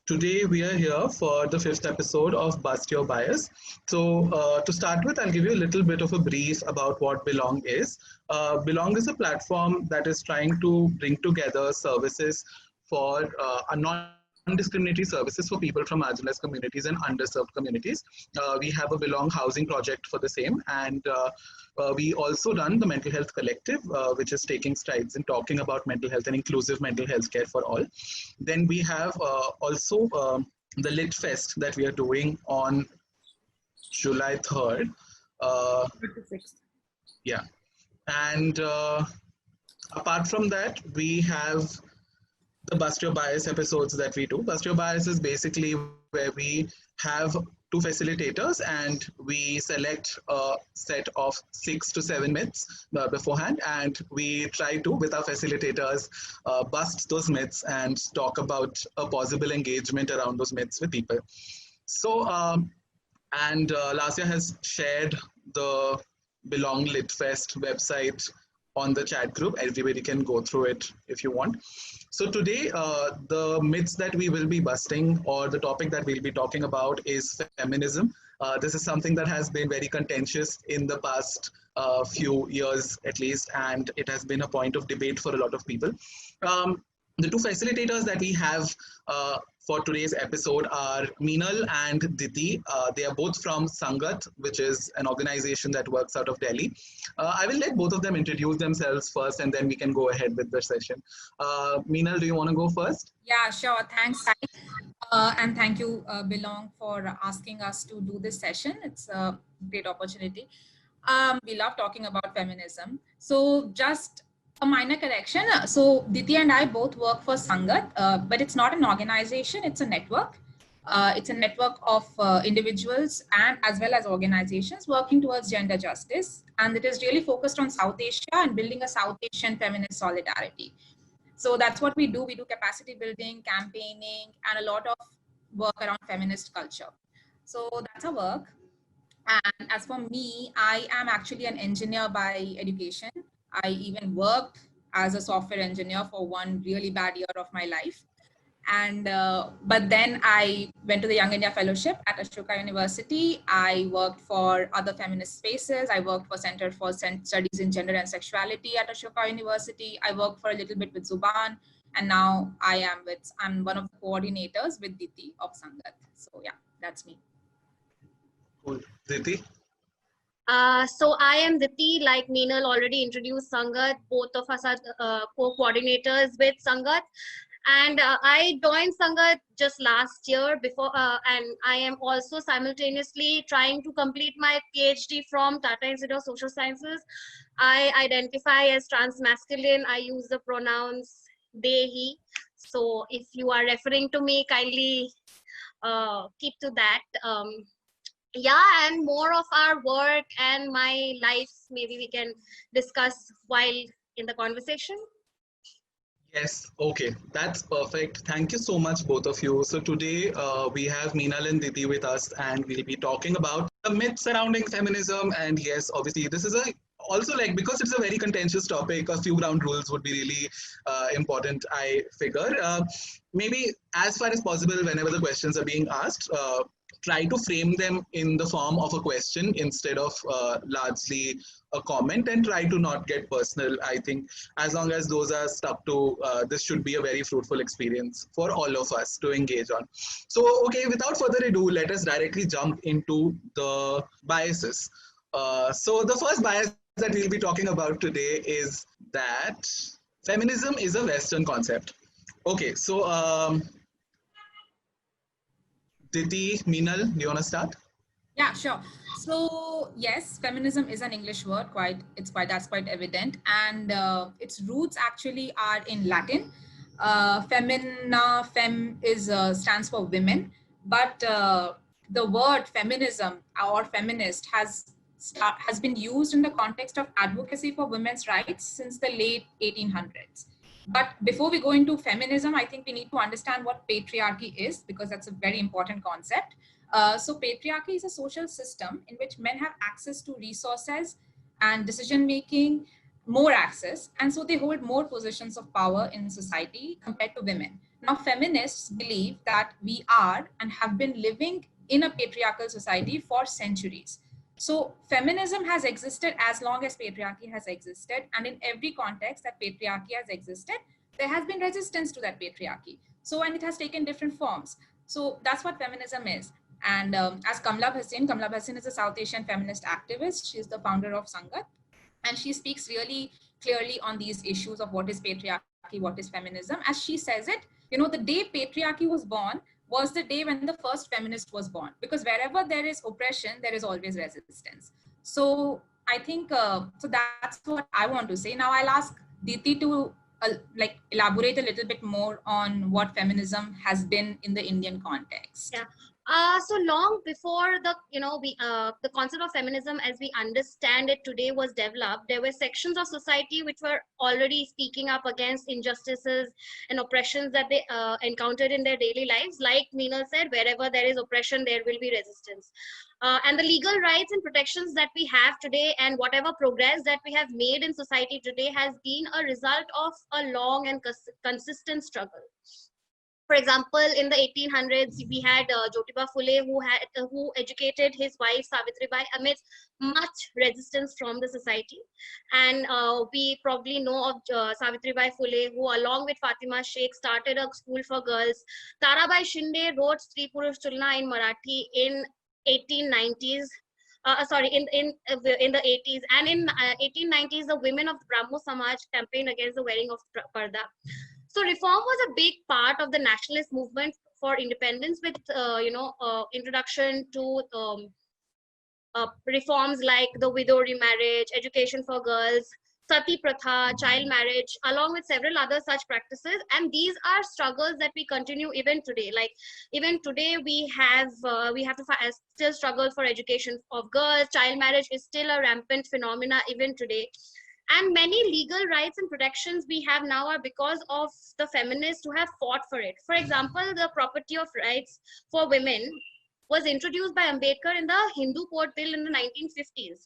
Today we are here for the fifth episode of Bust Your Bias. So to start with, I'll give you a little bit of a brief about what Belong is. Belong is a platform that is trying to bring together services for non-discriminatory services for people from marginalized communities and underserved communities. We have a Belong housing project for the same, and we also run the Mental Health Collective, which is taking strides in talking about mental health and inclusive mental health care for all. Then we have also the Lit Fest that we are doing on July 3rd. 36th. Yeah. And apart from that, we have the Bust Your Bias episodes that we do. Bust Your Bias is basically where we have two facilitators and we select a set of 6 to 7 myths beforehand, and we try to, with our facilitators, bust those myths and talk about a possible engagement around those myths with people. So, and Lasya has shared the Belong Lit Fest website on the chat group. Everybody can go through it if you want. So today, the myths that we will be busting, or the topic that we'll be talking about, is feminism. This is something that has been very contentious in the past few years at least, and it has been a point of debate for a lot of people. The two facilitators that we have for today's episode are Meenal and Diti. They are both from Sangat, which is an organization that works out of Delhi. I will let both of them introduce themselves first, and then we can go ahead with the session. Meenal, do you want to go first? Yeah, sure. Thanks. And thank you, Belong, for asking us to do this session. It's a great opportunity. We love talking about feminism. So just a minor correction. So Diti and I both work for Sangat, but it's not an organization, it's a network. It's a network of individuals and as well as organizations working towards gender justice. And it is really focused on South Asia and building a South Asian feminist solidarity. So that's what we do. We do capacity building, campaigning, and a lot of work around feminist culture. So that's our work. And as for me, I am actually an engineer by education. I even worked as a software engineer for one really bad year of my life. And but then I went to the Young India Fellowship at Ashoka University. I worked for other feminist spaces. I worked for Center for Studies in Gender and Sexuality at Ashoka University. I worked for a little bit with Zuban, and now I'm one of the coordinators with Diti of Sangat. So yeah, that's me. Cool. Diti? So I am Diti, like Meenal already introduced Sangat. Both of us are co-coordinators with Sangat. And I joined Sangat just last year before, and I am also simultaneously trying to complete my PhD from Tata Institute of Social Sciences. I identify as transmasculine. I use the pronouns they, he. So if you are referring to me, kindly keep to that. Yeah, and more of our work and my life, maybe we can discuss while in the conversation. Yes, okay, that's perfect. Thank you so much, both of you. So today we have Meenal and Diti with us, and we'll be talking about the myths surrounding feminism. And yes, obviously, this is also, like, because it's a very contentious topic, a few ground rules would be really important, I figure. Maybe as far as possible, whenever the questions are being asked, try to frame them in the form of a question instead of largely a comment, and try to not get personal. I think as long as those are stuck to, this should be a very fruitful experience for all of us to engage on. So, okay, without further ado, let us directly jump into the biases. So the first bias that we'll be talking about today is that feminism is a Western concept. Okay, so Diti, Meenal, do you want to start? Yeah, sure. So yes, feminism is an English word. That's quite evident, and its roots actually are in Latin. Femina, fem is stands for women, but the word feminism or feminist has been used in the context of advocacy for women's rights since the late 1800s. But before we go into feminism, I think we need to understand what patriarchy is, because that's a very important concept. So patriarchy is a social system in which men have access to resources and decision making, more access, and so they hold more positions of power in society compared to women. Now, feminists believe that we are and have been living in a patriarchal society for centuries. So feminism has existed as long as patriarchy has existed, and in every context that patriarchy has existed, there has been resistance to that patriarchy. So, and it has taken different forms. So that's what feminism is. And as Kamla Bhasin is a South Asian feminist activist. She is the founder of Sangat, and she speaks really clearly on these issues of what is patriarchy, what is feminism. As she says it, you know, the day patriarchy was born was the day when the first feminist was born, because wherever there is oppression, there is always resistance. So I think, so that's what I want to say. Now I'll ask Diti to like elaborate a little bit more on what feminism has been in the Indian context. Yeah. So long before the the concept of feminism as we understand it today was developed, there were sections of society which were already speaking up against injustices and oppressions that they encountered in their daily lives. Like Meenal said, wherever there is oppression, there will be resistance. And the legal rights and protections that we have today, and whatever progress that we have made in society today, has been a result of a long and consistent struggle. For example, in the 1800s, we had Jyotiba Phule, who educated his wife Savitribai amidst much resistance from the society. And we probably know of Savitribai Phule, who along with Fatima Sheikh started a school for girls. Tarabai Shinde wrote Stree Purush Tulna in Marathi in 1890s. In the 80s, and in 1890s, the women of the Brahmo Samaj campaigned against the wearing of parda. So reform was a big part of the nationalist movement for independence, with introduction to reforms like the widow remarriage, education for girls, sati pratha, child marriage, along with several other such practices. And these are struggles that we continue even today. Like even today, we have to still struggle for education of girls. Child marriage is still a rampant phenomena even today. And many legal rights and protections we have now are because of the feminists who have fought for it. For example, the property of rights for women was introduced by Ambedkar in the Hindu Code Bill in the 1950s.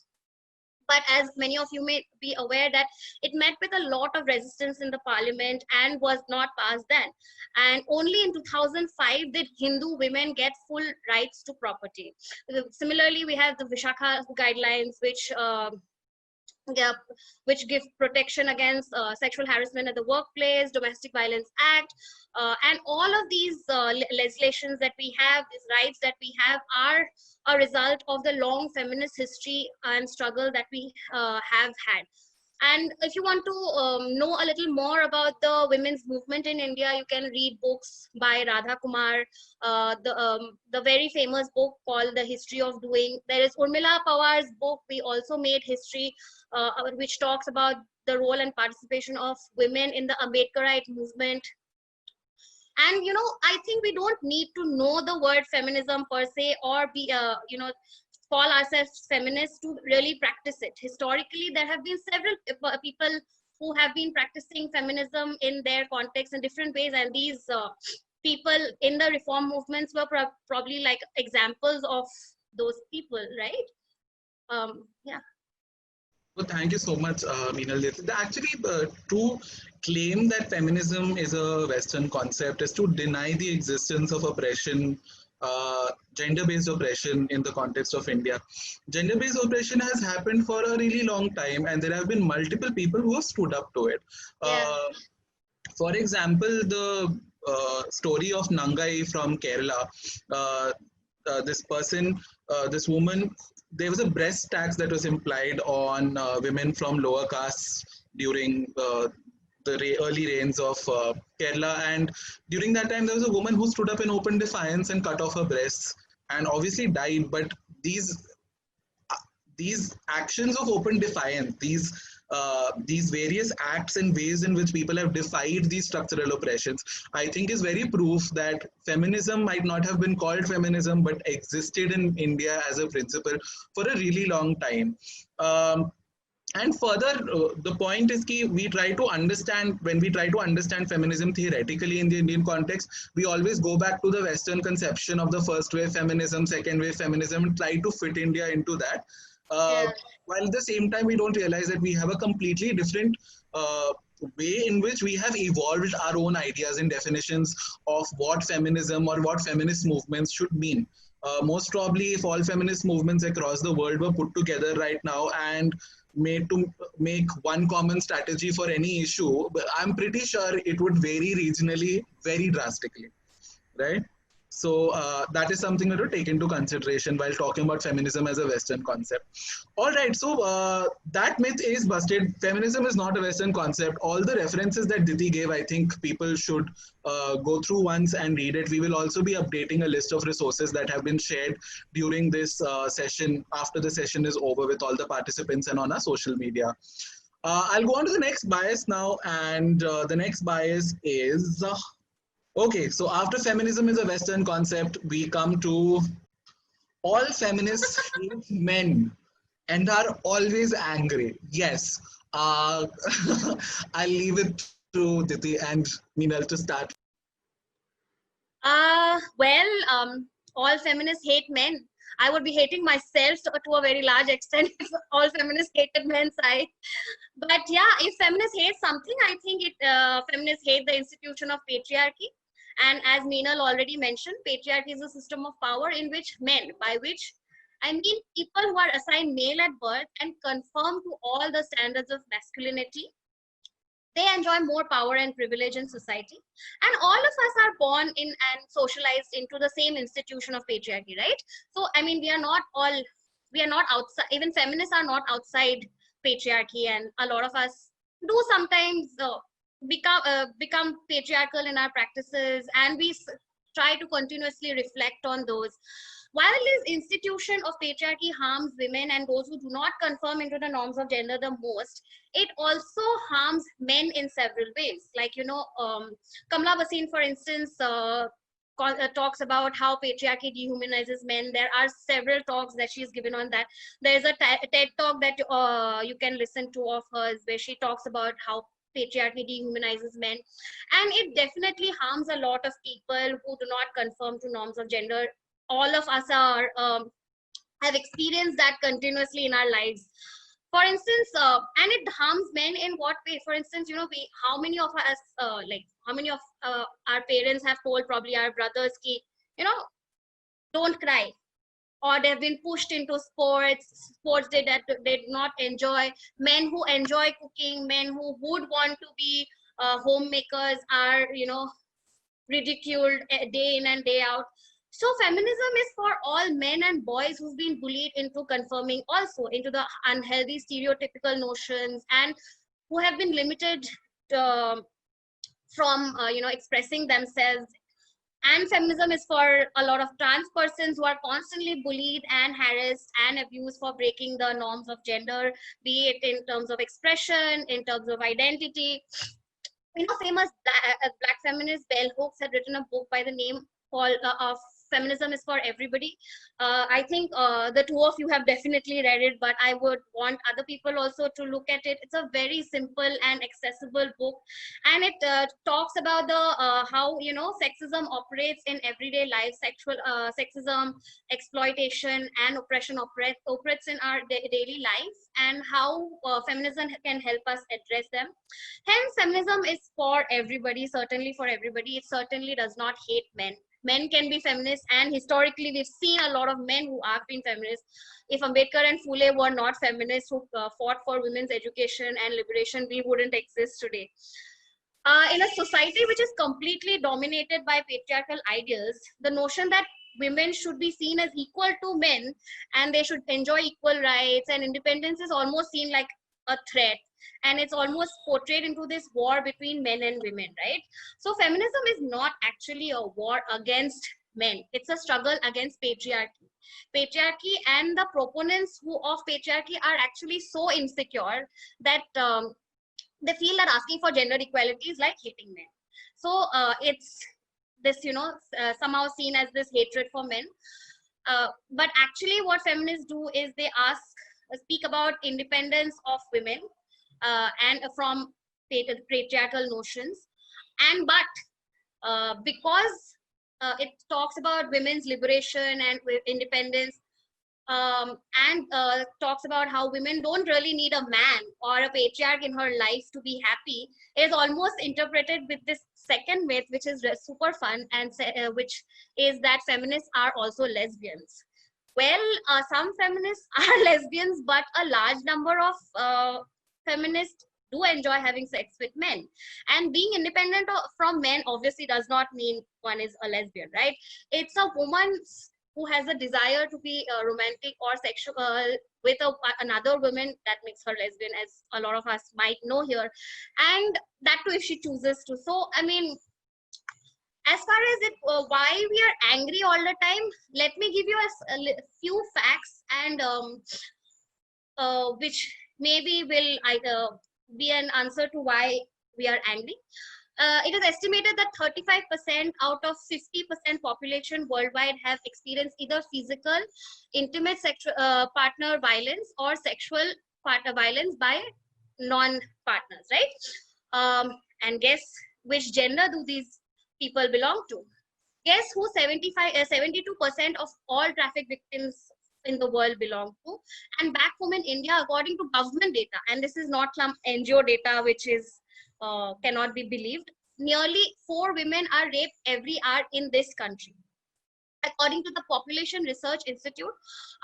But as many of you may be aware, that it met with a lot of resistance in the parliament and was not passed then. And only in 2005 did Hindu women get full rights to property. Similarly, we have the Vishakha guidelines, which give protection against sexual harassment at the workplace, Domestic Violence Act, and all of these legislations that we have, these rights that we have, are a result of the long feminist history and struggle that we have had. And if you want to know a little more about the women's movement in India, you can read books by Radha Kumar, the very famous book called The History of Doing. There is Urmila Pawar's book, We Also Made History, which talks about the role and participation of women in the Ambedkarite movement. And I think we don't need to know the word feminism per se, or be call ourselves feminists to really practice it. Historically, there have been several people who have been practicing feminism in their context in different ways, and these people in the reform movements were probably like examples of those people, right? Yeah. Well, thank you so much, Meenal. Actually, to claim that feminism is a Western concept is to deny the existence of oppression, gender-based oppression in the context of India. Gender-based oppression has happened for a really long time, and there have been multiple people who have stood up to it. Yeah. For example, the story of Nangai from Kerala. This woman, there was a breast tax that was implied on women from lower castes during the early reigns of Kerala, and during that time there was a woman who stood up in open defiance and cut off her breasts and obviously died. But these actions of open defiance, these various acts and ways in which people have defied these structural oppressions, I think is very proof that feminism might not have been called feminism, but existed in India as a principle for a really long time. And further, the point is that when we try to understand feminism theoretically in the Indian context, we always go back to the Western conception of the first wave feminism, second wave feminism, and try to fit India into that. Yeah. while at the same time we don't realize that we have a completely different way in which we have evolved our own ideas and definitions of what feminism or what feminist movements should mean. Most probably, if all feminist movements across the world were put together right now and made to make one common strategy for any issue, I'm pretty sure it would vary regionally very drastically, right? So that is something to take into consideration while talking about feminism as a Western concept. All right, so that myth is busted. Feminism is not a Western concept. All the references that Diti gave, I think people should go through once and read it. We will also be updating a list of resources that have been shared during this session after the session is over with all the participants and on our social media. I'll go on to the next bias now, and the next bias is okay, so after feminism is a Western concept, we come to all feminists hate men and are always angry. Yes. I'll leave it to Diti and Meenal to start. All feminists hate men. I would be hating myself to a very large extent if all feminists hated men's side. But yeah, if feminists hate something, I think feminists hate the institution of patriarchy. And as Meenal already mentioned, patriarchy is a system of power in which men, by which I mean people who are assigned male at birth and conform to all the standards of masculinity, they enjoy more power and privilege in society. And all of us are born in and socialized into the same institution of patriarchy, right? So, I mean, we are not outside, even feminists are not outside patriarchy. And a lot of us do sometimes become patriarchal in our practices, and we try to continuously reflect on those. While this institution of patriarchy harms women and those who do not conform into the norms of gender the most, it also harms men in several ways. Like, Kamla Bhasin, for instance, talks about how patriarchy dehumanizes men. There are several talks that she's given on that. There's a TED talk that you can listen to of hers where she talks about how patriarchy dehumanizes men, and it definitely harms a lot of people who do not conform to norms of gender. All of us are have experienced that continuously in our lives. For instance, and it harms men in what way? For instance, how many of us, how many of our parents have told probably our brothers, don't cry, or they've been pushed into sports they did not enjoy. Men who enjoy cooking, men who would want to be homemakers are, ridiculed day in and day out. So feminism is for all men and boys who've been bullied into conforming also into the unhealthy stereotypical notions, and who have been limited from expressing themselves. And feminism is for a lot of trans persons who are constantly bullied and harassed and abused for breaking the norms of gender, be it in terms of expression, in terms of identity. Famous black feminist Bell Hooks had written a book by the name called of Feminism is for Everybody. I think the two of you have definitely read it, but I would want other people also to look at it. It's a very simple and accessible book, and it talks about the how sexism operates in everyday life. Sexism, exploitation, and oppression operates in our daily lives, and how feminism can help us address them. Hence, feminism is for everybody, certainly for everybody. It certainly does not hate men. Men can be feminists, and historically we've seen a lot of men who have been feminists. If Ambedkar and Phule were not feminists who fought for women's education and liberation, we wouldn't exist today. In a society which is completely dominated by patriarchal ideals, the notion that women should be seen as equal to men and they should enjoy equal rights and independence is almost seen like a threat, and it's almost portrayed into this war between men and women, right? So feminism is not actually a war against men. It's a struggle against patriarchy, and the proponents of patriarchy are actually so insecure that they feel that asking for gender equality is like hating men. So it's this somehow seen as this hatred for men, but actually what feminists do is they speak about independence of women, and from patriarchal notions, but because it talks about women's liberation and independence, and talks about how women don't really need a man or a patriarch in her life to be happy, is almost interpreted with this second myth, which is super fun, and which is that feminists are also lesbians. Well, some feminists are lesbians, but a large number of feminists do enjoy having sex with men. And being independent from men obviously does not mean one is a lesbian, right? It's a woman who has a desire to be romantic or sexual with another woman that makes her lesbian, as a lot of us might know here. And that too if she chooses to. So, I mean, as far as it why we are angry all the time, let me give you a few facts, and which maybe will either be an answer to why we are angry. It is estimated that 35% out of 50% population worldwide have experienced either physical, intimate sexual partner violence or sexual partner violence by non-partners, right? And guess which gender do these people belong to? Guess who 72% of all traffic victims in the world belong to? And back home in India, according to government data, and this is not some NGO data which is cannot be believed, nearly 4 women are raped every hour in this country. According to the Population Research Institute,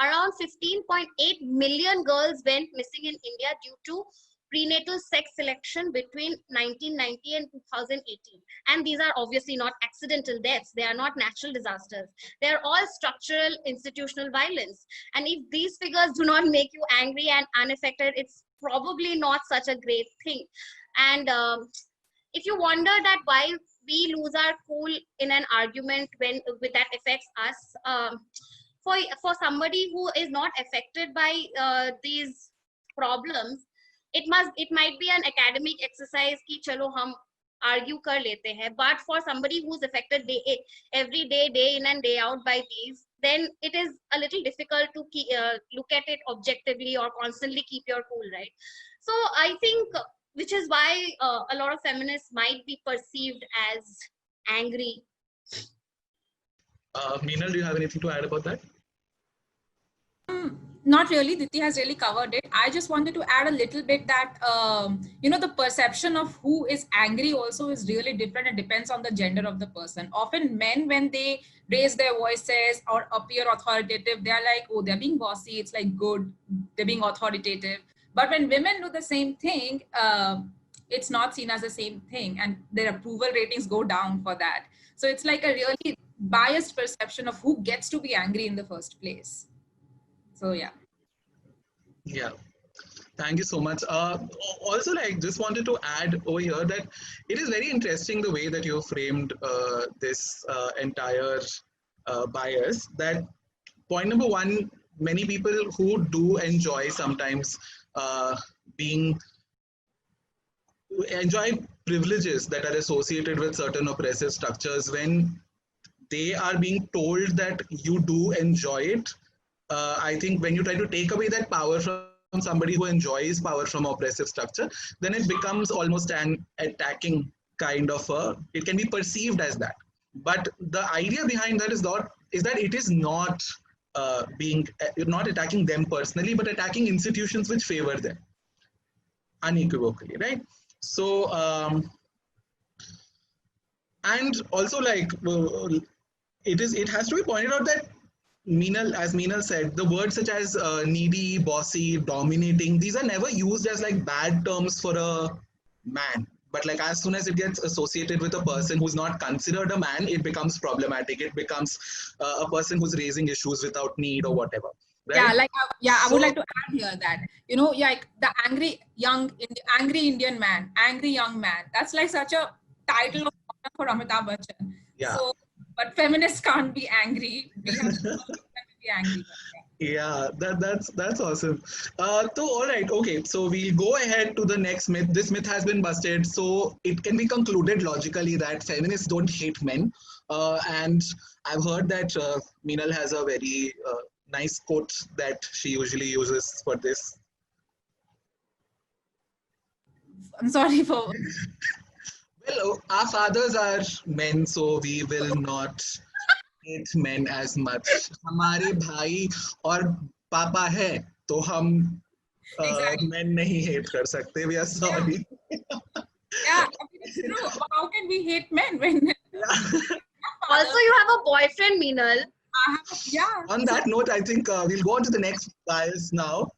around 15.8 million girls went missing in India due to prenatal sex selection between 1990 and 2018. And these are obviously not accidental deaths. They are not natural disasters. They are all structural institutional violence. And if these figures do not make you angry and unaffected, it's probably not such a great thing. And if you wonder that why we lose our cool in an argument when that affects us, for somebody who is not affected by these problems, it might be an academic exercise ki chalo hum argue kar lete hain, but for somebody who's affected every day, day in and day out by these, then it is a little difficult to look at it objectively or constantly keep your cool, right? So I think, which is why a lot of feminists might be perceived as angry. Meenal, do you have anything to add about that? Not really. Diti has really covered it. I just wanted to add a little bit that, the perception of who is angry also is really different. It depends on the gender of the person. Often men, when they raise their voices or appear authoritative, they're like, oh, they're being bossy. It's like good. They're being authoritative. But when women do the same thing, it's not seen as the same thing. And their approval ratings go down for that. So it's like a really biased perception of who gets to be angry in the first place. So yeah. Thank you so much. Also, like, just wanted to add over here that it is very interesting the way that you framed this entire bias. That point number one, many people who do enjoy sometimes enjoy privileges that are associated with certain oppressive structures, when they are being told that you do enjoy it, I think when you try to take away that power from somebody who enjoys power from oppressive structure, then it becomes almost an attacking kind of it can be perceived as that. But the idea behind that is that it is not not attacking them personally, but attacking institutions which favor them unequivocally, right? So, and also, like, it has to be pointed out that as Meenal said, the words such as needy, bossy, dominating, these are never used as like bad terms for a man. But like as soon as it gets associated with a person who's not considered a man, it becomes problematic. It becomes a person who's raising issues without need or whatever. Right? I would like to add here that, like the angry young Indian man, angry young man. That's like such a title for Amitabh Bachchan. Yeah. So, but feminists can't be angry. We have to be angry. Yeah, that's awesome. So all right, okay. So we'll go ahead to the next myth. This myth has been busted, so it can be concluded logically that feminists don't hate men. And I've heard that Meenal has a very nice quote that she usually uses for this. I'm sorry for. Well, our fathers are men, so we will not hate men as much. हमारे भाई और पापा है तो हम Exactly. men नहीं hate कर सकते. We are sorry. Yeah, I mean, it's true. How can we hate men when Also, you have a boyfriend, Meenal. yeah. On that note, I think we'll go on to the next bias now.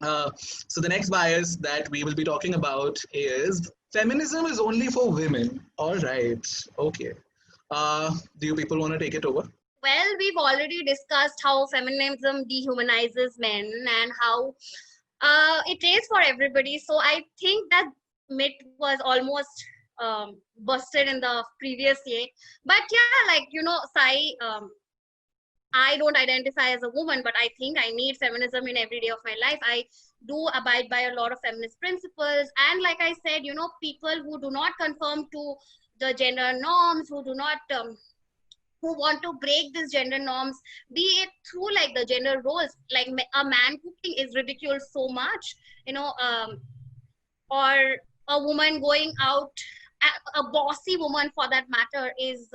So the next bias that we will be talking about is feminism is only for women. All right. Okay. Do you people want to take it over? Well, we've already discussed how feminism dehumanizes men and how it is for everybody. So I think that myth was almost busted in the previous year. But yeah, like, Sai, I don't identify as a woman, but I think I need feminism in every day of my life. I do abide by a lot of feminist principles. And like I said, people who do not conform to the gender norms, who do not who want to break these gender norms, be it through like the gender roles, like a man cooking is ridiculed so much, or a woman going out, a bossy woman for that matter, is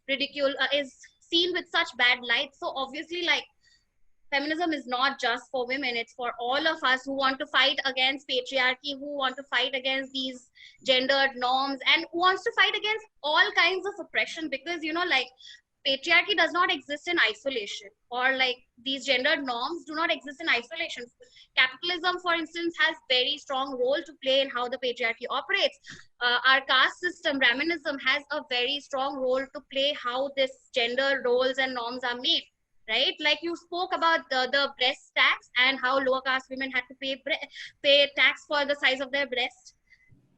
ridiculed, is seen with such bad light. So obviously, like, feminism is not just for women, it's for all of us who want to fight against patriarchy, who want to fight against these gendered norms, and who wants to fight against all kinds of oppression, because like patriarchy does not exist in isolation, or like these gendered norms do not exist in isolation. Capitalism, for instance, has very strong role to play in how the patriarchy operates. Our caste system, Brahminism, has a very strong role to play how this gender roles and norms are made, right? Like you spoke about the breast tax and how lower caste women had to pay tax for the size of their breast.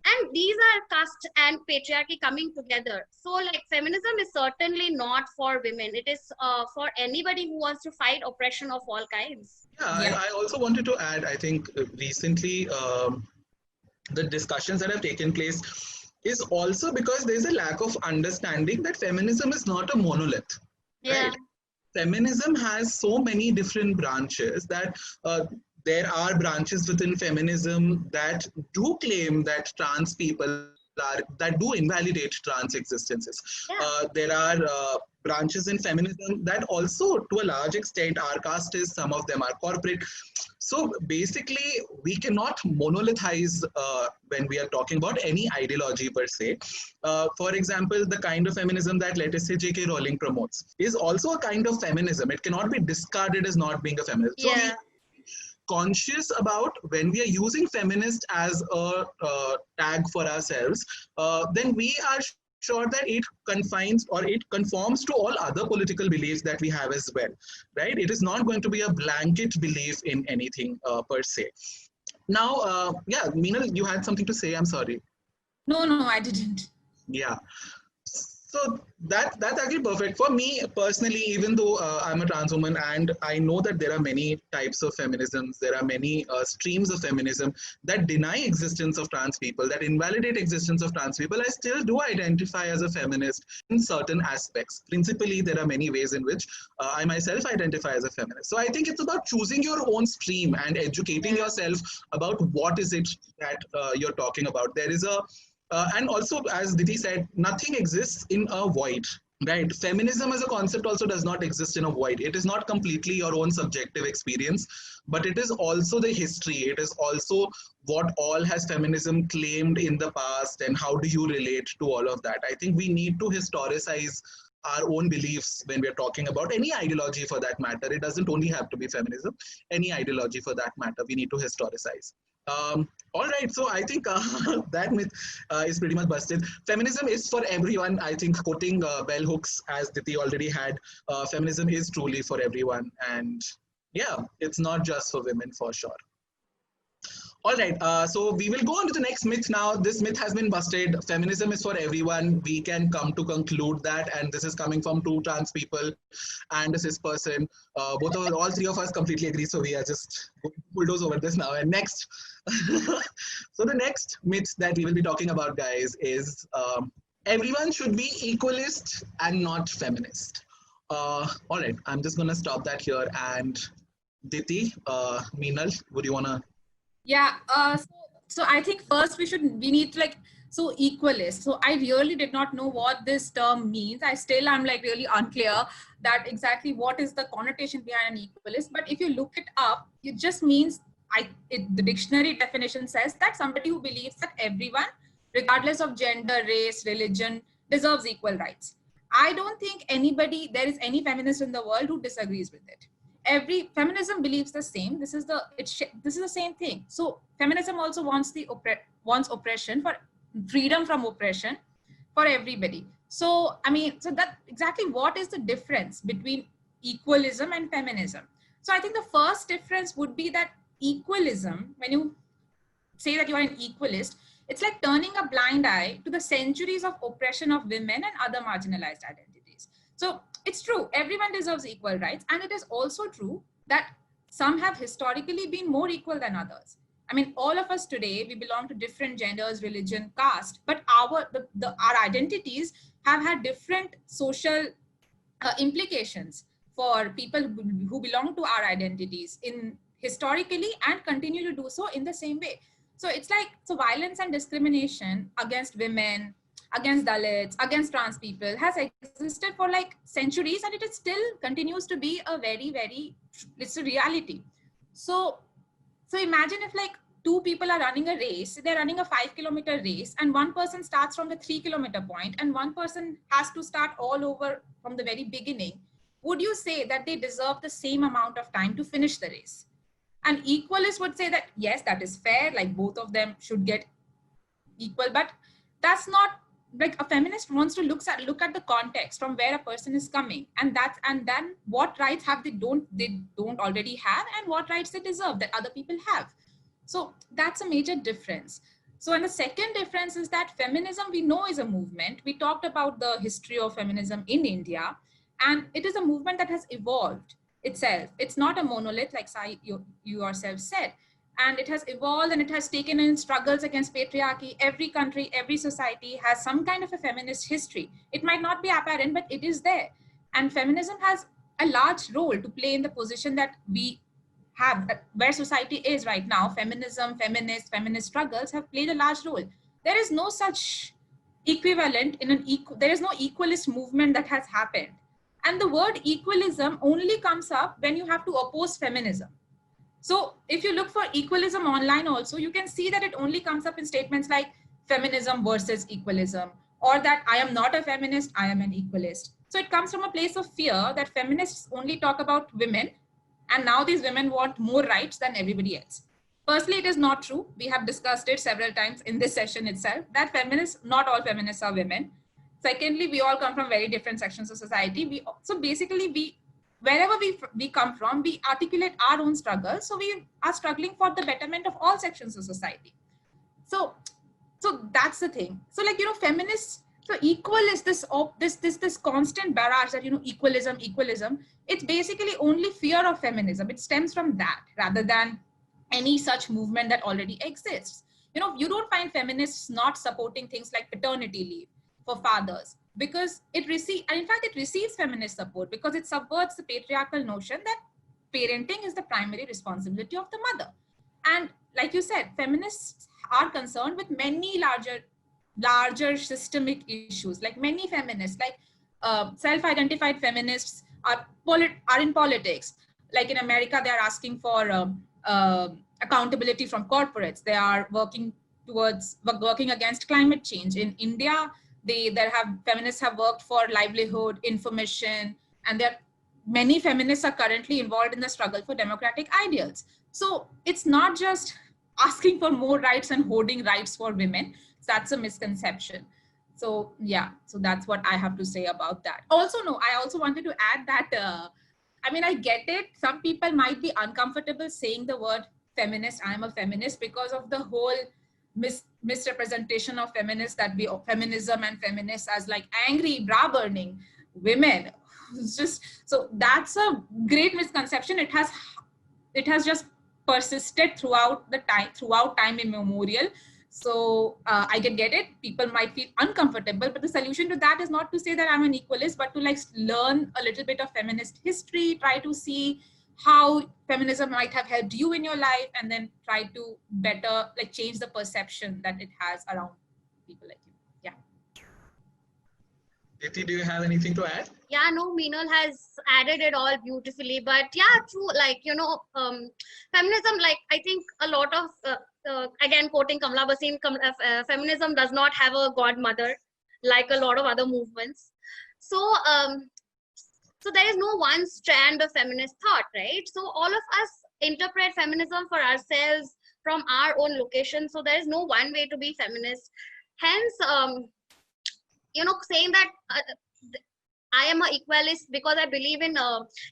And these are caste and patriarchy coming together. So like feminism is certainly not for women. It is for anybody who wants to fight oppression of all kinds. Yeah, I also wanted to add, I think recently the discussions that have taken place is also because there's a lack of understanding that feminism is not a monolith. Yeah. Right? Feminism has so many different branches that there are branches within feminism that do claim that trans people are, that do invalidate trans existences. Yeah. There are branches in feminism that also, to a large extent, are casteist, some of them are corporate. So basically, we cannot monolithize when we are talking about any ideology per se. For example, the kind of feminism that, let us say, J.K. Rowling promotes is also a kind of feminism. It cannot be discarded as not being a feminist. So Yeah. conscious about when we are using feminist as a tag for ourselves, then we are sure that it confines or it conforms to all other political beliefs that we have as well, right? It is not going to be a blanket belief in anything per se. Now, yeah, Meenal, you had something to say. I'm sorry. No, I didn't. Yeah. So that's actually perfect for me personally. Even though I'm a trans woman and I know that there are many types of feminisms, there are many streams of feminism that deny existence of trans people, that invalidate existence of trans people, I still do identify as a feminist in certain aspects. Principally, there are many ways in which I myself identify as a feminist. So I think it's about choosing your own stream and educating yourself about what is it that you're talking about. There is a and also, as Diti said, nothing exists in a void, right? Feminism as a concept also does not exist in a void. It is not completely your own subjective experience, but it is also the history. It is also what all has feminism claimed in the past, and how do you relate to all of that? I think we need to historicize our own beliefs when we're talking about any ideology for that matter. It doesn't only have to be feminism, any ideology for that matter, we need to historicize. All right, so I think that myth is pretty much busted. Feminism is for everyone. I think quoting bell hooks, as Diti already had, feminism is truly for everyone. And yeah, it's not just for women for sure. All right, so we will go on to the next myth now. This myth has been busted. Feminism is for everyone. We can come to conclude that, and this is coming from two trans people and a cis person. All three of us completely agree, so we are just bulldoze over this now. And next, so the next myth that we will be talking about, guys, is everyone should be equalist and not feminist. All right, I'm just gonna stop that here. And Diti, Meenal, would you wanna? Yeah. So I think first we need to like So equalist. So I really did not know what this term means. I still am like really unclear that exactly what is the connotation behind an equalist. But if you look it up, it just means the dictionary definition says that somebody who believes that everyone, regardless of gender, race, religion, deserves equal rights. I don't think there is any feminist in the world who disagrees with it. Every feminism believes the same. This is the same thing. So feminism also wants wants oppression for freedom from oppression for everybody. So I mean, so that exactly what is the difference between equalism and feminism? So I think the first difference would be that equalism, when you say that you are an equalist, it's like turning a blind eye to the centuries of oppression of women and other marginalized identities. So it's true, everyone deserves equal rights. And it is also true that some have historically been more equal than others. I mean, all of us today, we belong to different genders, religion, caste, but our identities have had different social implications for people who belong to our identities in historically and continue to do so in the same way. So it's like, so violence and discrimination against women, against Dalits, against trans people has existed for like centuries, and it is still continues to be a it's a reality. So imagine if like two people are running a race, they're running a 5-kilometer race, and one person starts from the 3-kilometer point and one person has to start all over from the very beginning. Would you say that they deserve the same amount of time to finish the race? An equalist would say that, yes, that is fair, like both of them should get equal, but that's not like a feminist wants to look at the context from where a person is coming, and then what rights have they don't already have, and what rights they deserve that other people have. So that's a major difference. So, and the second difference is that feminism, we know, is a movement. We talked about the history of feminism in India, and it is a movement that has evolved itself. It's not a monolith, like Sai, you yourself said. And it has evolved, and it has taken in struggles against patriarchy. Every country, every society has some kind of a feminist history. It might not be apparent, but it is there. And feminism has a large role to play in the position that we have, where society is right now. Feminism, feminist struggles have played a large role. There is no such equivalent there is no equalist movement that has happened. And the word equalism only comes up when you have to oppose feminism. So if you look for equalism online also, you can see that it only comes up in statements like feminism versus equalism, or that I am not a feminist, I am an equalist. So it comes from a place of fear that feminists only talk about women, and now these women want more rights than everybody else. Firstly, it is not true. We have discussed it several times in this session itself, that not all feminists are women. Secondly, we all come from very different sections of society. So basically, wherever we come from, we articulate our own struggles. So we are struggling for the betterment of all sections of society. So that's the thing. So like, feminists, so equal is this constant barrage that, equalism. It's basically only fear of feminism. It stems from that rather than any such movement that already exists. You don't find feminists not supporting things like paternity leave for fathers, because it receives feminist support because it subverts the patriarchal notion that parenting is the primary responsibility of the mother. And like you said, feminists are concerned with many larger systemic issues. Like many feminists, like self-identified feminists are in politics. Like in America, they are asking for accountability from corporates. They are working against climate change. In India, feminists have worked for livelihood, information, and many feminists are currently involved in the struggle for democratic ideals. So it's not just asking for more rights and hoarding rights for women. That's a misconception. So yeah, so that's what I have to say about that. Also, no, I also wanted to add that, I get it. Some people might be uncomfortable saying the word feminist. I'm a feminist because of the whole misrepresentation of feminism and feminists as like angry, bra burning women. It's just, so that's a great misconception. It has just persisted throughout time immemorial. So I can get it. People might feel uncomfortable, but the solution to that is not to say that I'm an equalist, but to like learn a little bit of feminist history, try to see how feminism might have helped you in your life, and then try to better like change the perception that it has around people like you. Yeah. Diti, do you have anything to add? Yeah, no, Meenal has added it all beautifully. But yeah, true. Like, feminism, like, I think a lot of, again, quoting Kamala Basin, feminism does not have a godmother like a lot of other movements. So, so there is no one strand of feminist thought, right? So all of us interpret feminism for ourselves from our own location. So there is no one way to be feminist. Hence, saying that I am a equalist because I believe in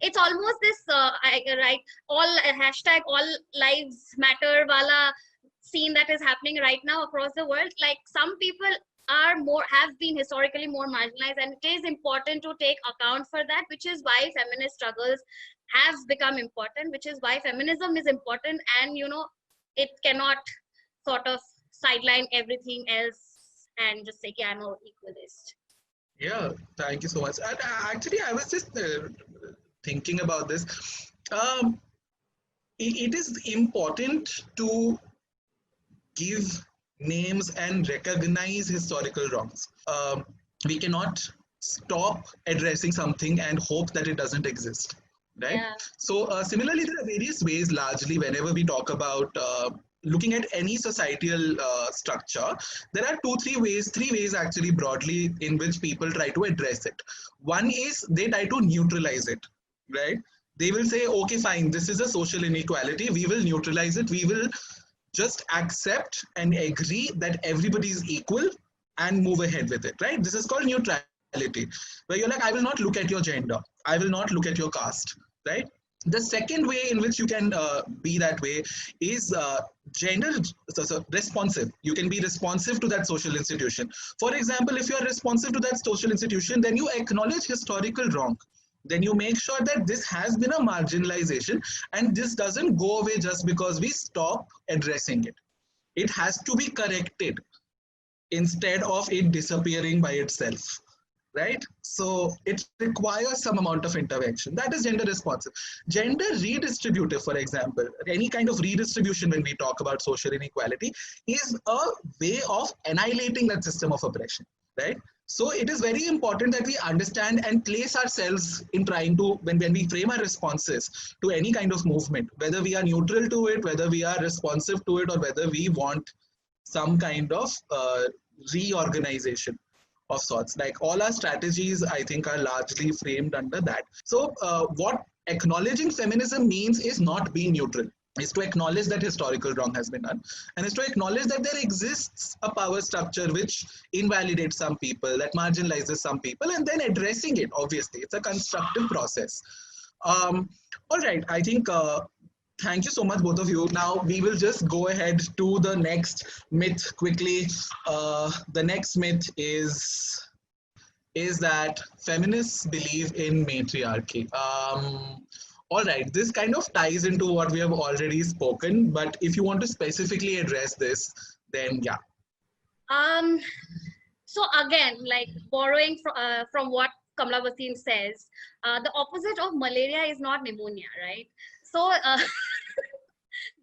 it's almost this right all hashtag all lives matter wala scene that is happening right now across the world. Like, some people have been historically more marginalized, and it is important to take account for that, which is why feminist struggles have become important, which is why feminism is important, and it cannot sort of sideline everything else and just say, yeah, I'm an equalist. Yeah, thank you so much. And actually, I was just thinking about this. It is important to give names and recognize historical wrongs. We cannot stop addressing something and hope that it doesn't exist, right? Yeah. So similarly, there are various ways, largely, whenever we talk about looking at any societal structure, there are three ways actually broadly in which people try to address it. One is they try to neutralize it, right? They will say, okay, fine, this is a social inequality. We will neutralize it. We will just accept and agree that everybody is equal and move ahead with it, right? This is called neutrality, where you're like, I will not look at your gender. I will not look at your caste, right? The second way in which you can be that way is gender responsive. You can be responsive to that social institution. For example, if you are responsive to that social institution, then you acknowledge historical wrong. Then you make sure that this has been a marginalization and this doesn't go away just because we stop addressing it. It has to be corrected instead of it disappearing by itself, right? So it requires some amount of intervention. That is gender responsive. Gender redistributive, for example, any kind of redistribution when we talk about social inequality is a way of annihilating that system of oppression, right? So it is very important that we understand and place ourselves in trying to, when we frame our responses to any kind of movement, whether we are neutral to it, whether we are responsive to it, or whether we want some kind of reorganization of sorts. Like, all our strategies, I think, are largely framed under that. So what acknowledging feminism means is not being neutral. Is to acknowledge that historical wrong has been done, and is to acknowledge that there exists a power structure which invalidates some people, that marginalizes some people, and then addressing it. Obviously, it's a constructive process. All right, I think thank you so much, both of you. Now we will just go ahead to the next myth quickly. The next myth is that feminists believe in matriarchy. All right, this kind of ties into what we have already spoken, but if you want to specifically address this, then yeah. So again, like, borrowing from what Kamala Basin says, the opposite of malaria is not pneumonia, right? So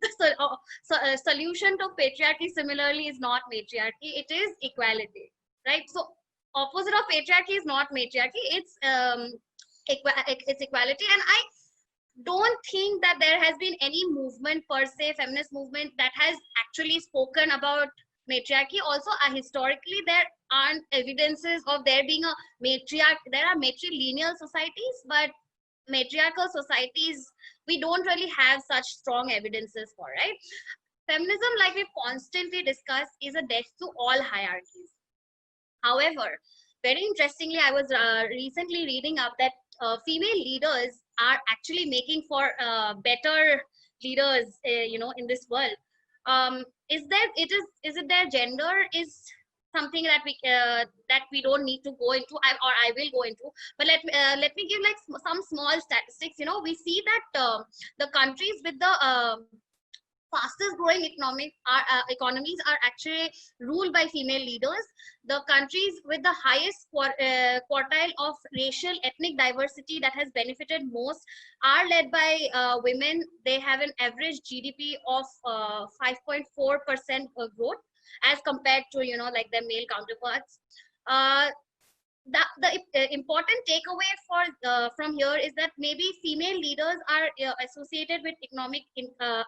the solution to patriarchy similarly is not matriarchy, it is equality, right? So opposite of patriarchy is not matriarchy, it's equality. And I don't think that there has been any movement per se, feminist movement, that has actually spoken about matriarchy. Also, historically, there aren't evidences of there being a matriarch. There are matrilineal societies, but matriarchal societies, we don't really have such strong evidences for, right? Feminism, like we constantly discuss, is a death to all hierarchies. However, very interestingly, I was recently reading up that female leaders are actually making for better leaders, in this world. Is it their gender is something that we don't need to go into, or I will go into. But let me give like some small statistics. We see that the countries with the fastest growing economies are actually ruled by female leaders. The countries with the highest quartile of racial ethnic diversity that has benefited most are led by women. They have an average GDP of 5.4% growth. as compared to, you know, like their male counterparts. The important takeaway from here is that maybe female leaders are associated with economic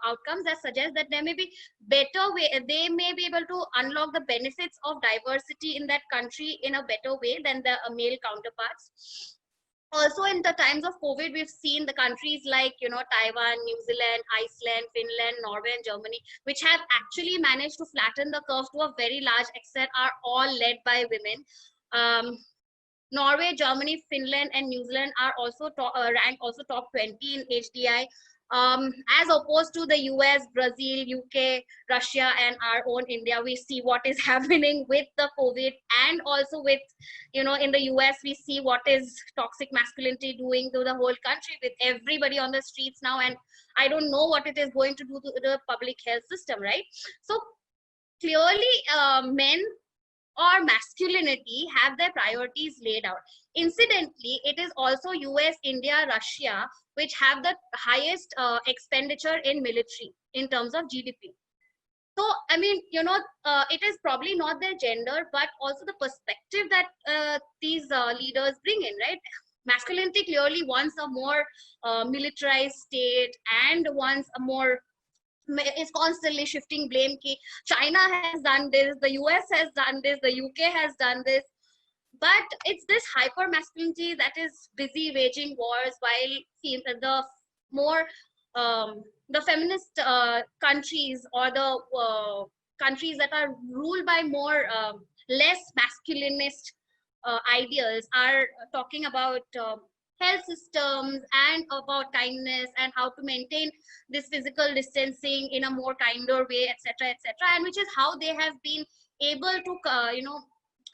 outcomes that suggest that there may be better way, they may be able to unlock the benefits of diversity in that country in a better way than the male counterparts. Also, in the times of COVID, we've seen the countries like, you know, Taiwan, New Zealand, Iceland, Finland, Norway, and Germany, which have actually managed to flatten the curve to a very large extent, are all led by women. Norway, Germany, Finland, and New Zealand are also ranked also top 20 in HDI, as opposed to the US, Brazil, UK, Russia, and our own India. We see what is happening with the COVID, and also with, you know, in the US, we see what is toxic masculinity doing to the whole country, with everybody on the streets now. And I don't know what it is going to do to the public health system, right? So clearly, men or masculinity have their priorities laid out. Incidentally, it is also US, India, Russia, which have the highest expenditure in military in terms of GDP. So, I mean, you know, it is probably not their gender, but also the perspective that these leaders bring in, right? Masculinity clearly wants a more militarized state and wants a more, is constantly shifting blame. China has done this, the US has done this, the UK has done this, but it's this hyper masculinity that is busy waging wars, while the more the feminist countries, or the countries that are ruled by more less masculinist ideals, are talking about health systems and about kindness and how to maintain this physical distancing in a more kinder way, etc., etc., and which is how they have been able to you know,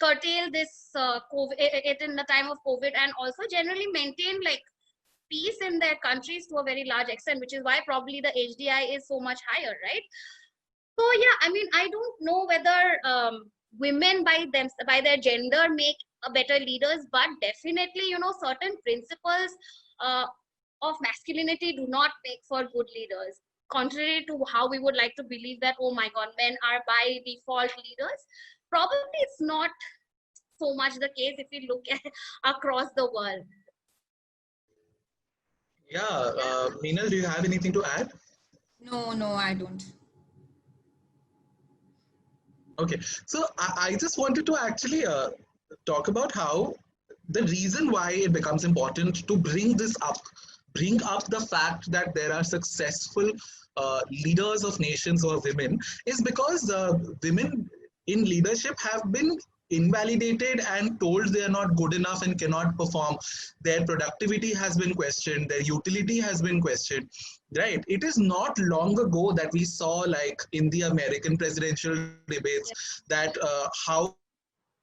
curtail this COVID, it in the time of COVID, and also generally maintain like peace in their countries to a very large extent, which is why probably the HDI is so much higher, right? So yeah, I mean, I don't know whether women by their gender make better leaders, but definitely, you know, certain principles of masculinity do not make for good leaders, contrary to how we would like to believe that, oh my god, men are by default leaders. Probably it's not so much the case if we look at across the world. Yeah, Meenal, do you have anything to add? No, I don't. Okay, so I just wanted to actually talk about how the reason why it becomes important to bring up the fact that there are successful leaders of nations or women, is because women in leadership have been invalidated and told they are not good enough and cannot perform. Their productivity has been questioned, their utility has been questioned, right? It is not long ago that we saw, like in the American presidential debates, that how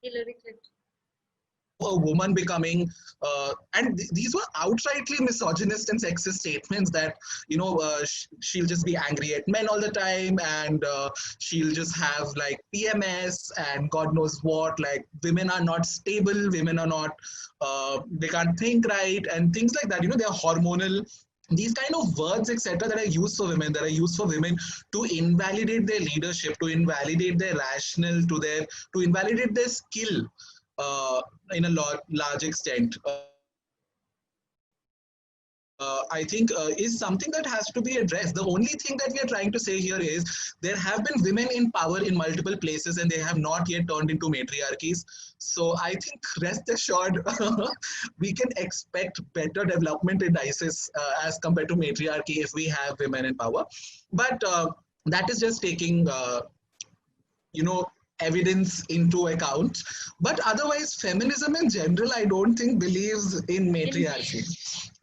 Hillary Clinton, a woman becoming these were outrightly misogynist and sexist statements, that she'll just be angry at men all the time, and she'll just have like PMS and God knows what, like women are not stable, women are not they can't think right, and things like that. They're hormonal, these kind of words, etc., that are used for women, to invalidate their leadership, to invalidate their rationale, to invalidate their skill in a large extent. I think is something that has to be addressed. The only thing that we are trying to say here is there have been women in power in multiple places and they have not yet turned into matriarchies. So I think rest assured we can expect better development in ISIS as compared to matriarchy if we have women in power. But that is just taking evidence into account. But otherwise, feminism in general, I don't think believes in matriarchy,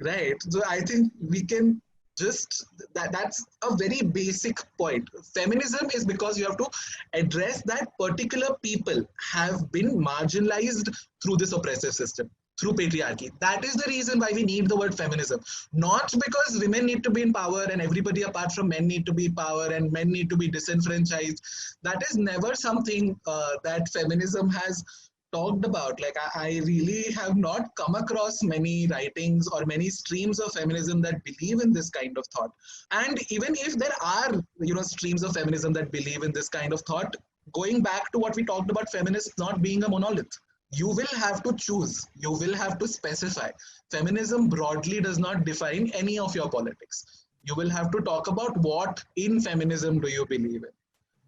right? So I think we can just, that's a very basic point. Feminism is because you have to address that particular people have been marginalized through this oppressive system, through patriarchy. That is the reason why we need the word feminism. Not because women need to be in power and everybody apart from men need to be in power and men need to be disenfranchised. That is never something that feminism has talked about. Like I really have not come across many writings or many streams of feminism that believe in this kind of thought. And even if there are, streams of feminism that believe in this kind of thought, going back to what we talked about feminism not being a monolith, you will have to choose, you will have to specify. Feminism broadly does not define any of your politics. You will have to talk about what in feminism do you believe in.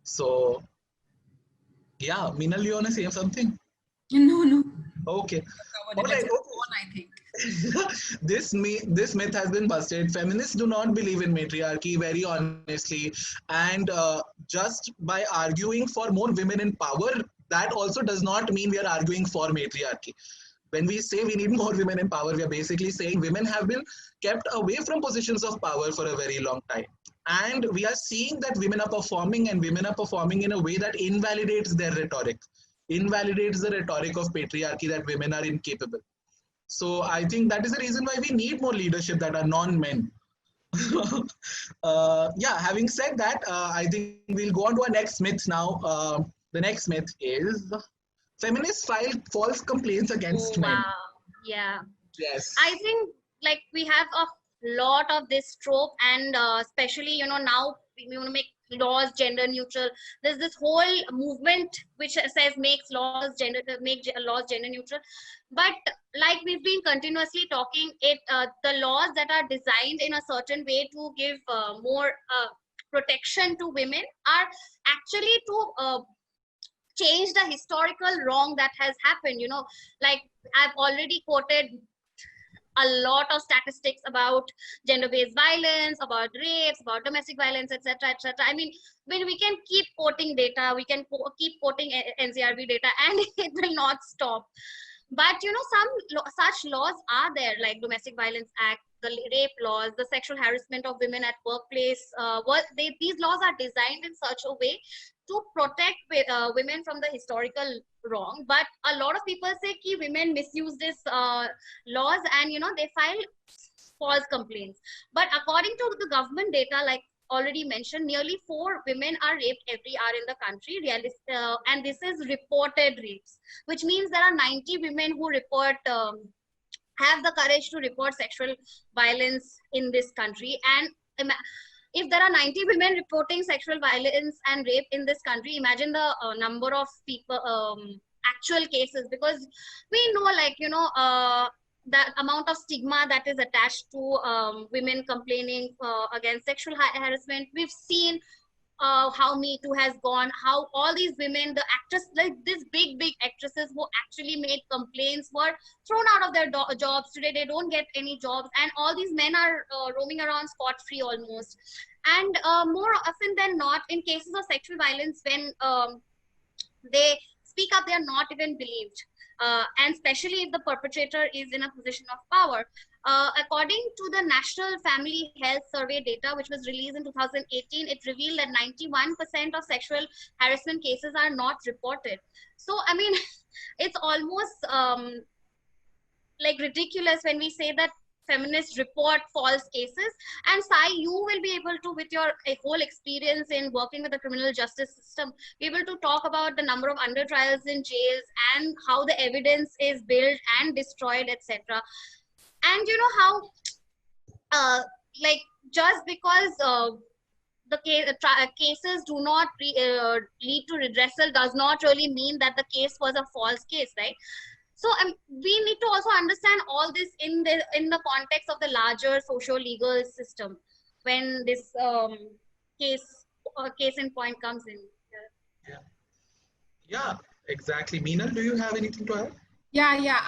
So, yeah, Meenal, you want to say something? No, no. Okay. Covered it. All right. Let's move on, I think. This myth has been busted. Feminists do not believe in matriarchy, very honestly, and just by arguing for more women in power, that also does not mean we are arguing for matriarchy. When we say we need more women in power, we are basically saying women have been kept away from positions of power for a very long time. And we are seeing that women are performing, and women are performing in a way that invalidates their rhetoric, invalidates the rhetoric of patriarchy that women are incapable. So I think that is the reason why we need more leadership that are non-men. Yeah, having said that, I think we'll go on to our next myth now. The next myth is feminists file false complaints against men. Wow. Yeah. Yes. I think like we have a lot of this trope, and especially, you know, now we want to make laws gender neutral. There's this whole movement which says makes laws gender laws gender neutral, but like we've been continuously talking, it the laws that are designed in a certain way to give more protection to women are actually to change the historical wrong that has happened. You know, like I've already quoted a lot of statistics about gender-based violence, about rapes, about domestic violence, etc., etc. I mean, when we can keep quoting data, we can keep quoting NCRB data, and it will not stop. But you know, some such laws are there, like Domestic Violence Act, the rape laws, the sexual harassment of women at workplace. These laws are designed in such a way to protect women from the historical wrong. But a lot of people say कि women misuse this laws, and you know, they file false complaints. But according to the government data, like already mentioned, nearly 4 women are raped every hour in the country, and this is reported rapes, which means there are 90 women who report have the courage to report sexual violence in this country. And if there are 90 women reporting sexual violence and rape in this country, imagine the number of people, actual cases, because we know, like, you know, that amount of stigma that is attached to women complaining against sexual harassment. We've seen how Me Too has gone, how all these women, the actresses, like these big actresses who actually made complaints, were thrown out of their jobs. Today they don't get any jobs, and all these men are roaming around scot-free almost. And more often than not, in cases of sexual violence, when they speak up, they are not even believed. And especially if the perpetrator is in a position of power. According to the National Family Health Survey data, which was released in 2018, it revealed that 91% of sexual harassment cases are not reported. So, I mean, it's almost like ridiculous when we say that feminists report false cases. And Sai, you will be able to, with your whole experience in working with the criminal justice system, be able to talk about the number of under trials in jails and how the evidence is built and destroyed, etc. And you know how like just because the cases do not lead to redressal does not really mean that the case was a false case, right? So we need to also understand all this in the context of the larger socio-legal system when this case in point comes in. Yeah, exactly. Meenal, do you have anything to add? Yeah.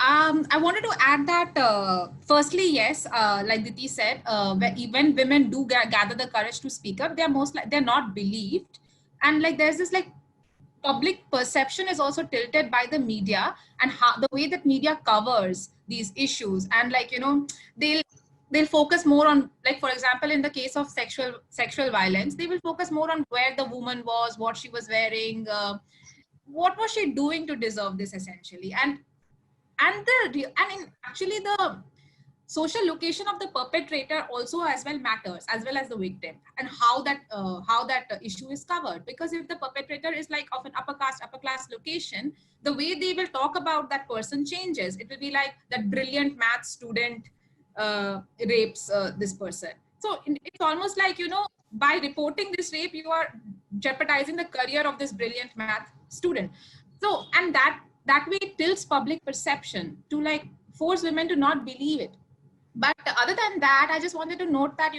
I wanted to add that firstly, yes, like Diti said, when women do gather the courage to speak up, they're not believed, and like there's this like public perception is also tilted by the media and how the way that media covers these issues, and like, you know, they'll focus more on, like, for example, in the case of sexual violence, they will focus more on where the woman was, what she was wearing, what was she doing to deserve this, essentially. And actually the social location of the perpetrator also as well matters, as well as the victim, and how that issue is covered. Because if the perpetrator is like of an upper class location, the way they will talk about that person changes. It will be like that brilliant math student rapes this person. So it's almost like, you know, by reporting this rape, you are jeopardizing the career of this brilliant math student. So, and that way it tilts public perception to like force women to not believe it. But other than that, I just wanted to note that,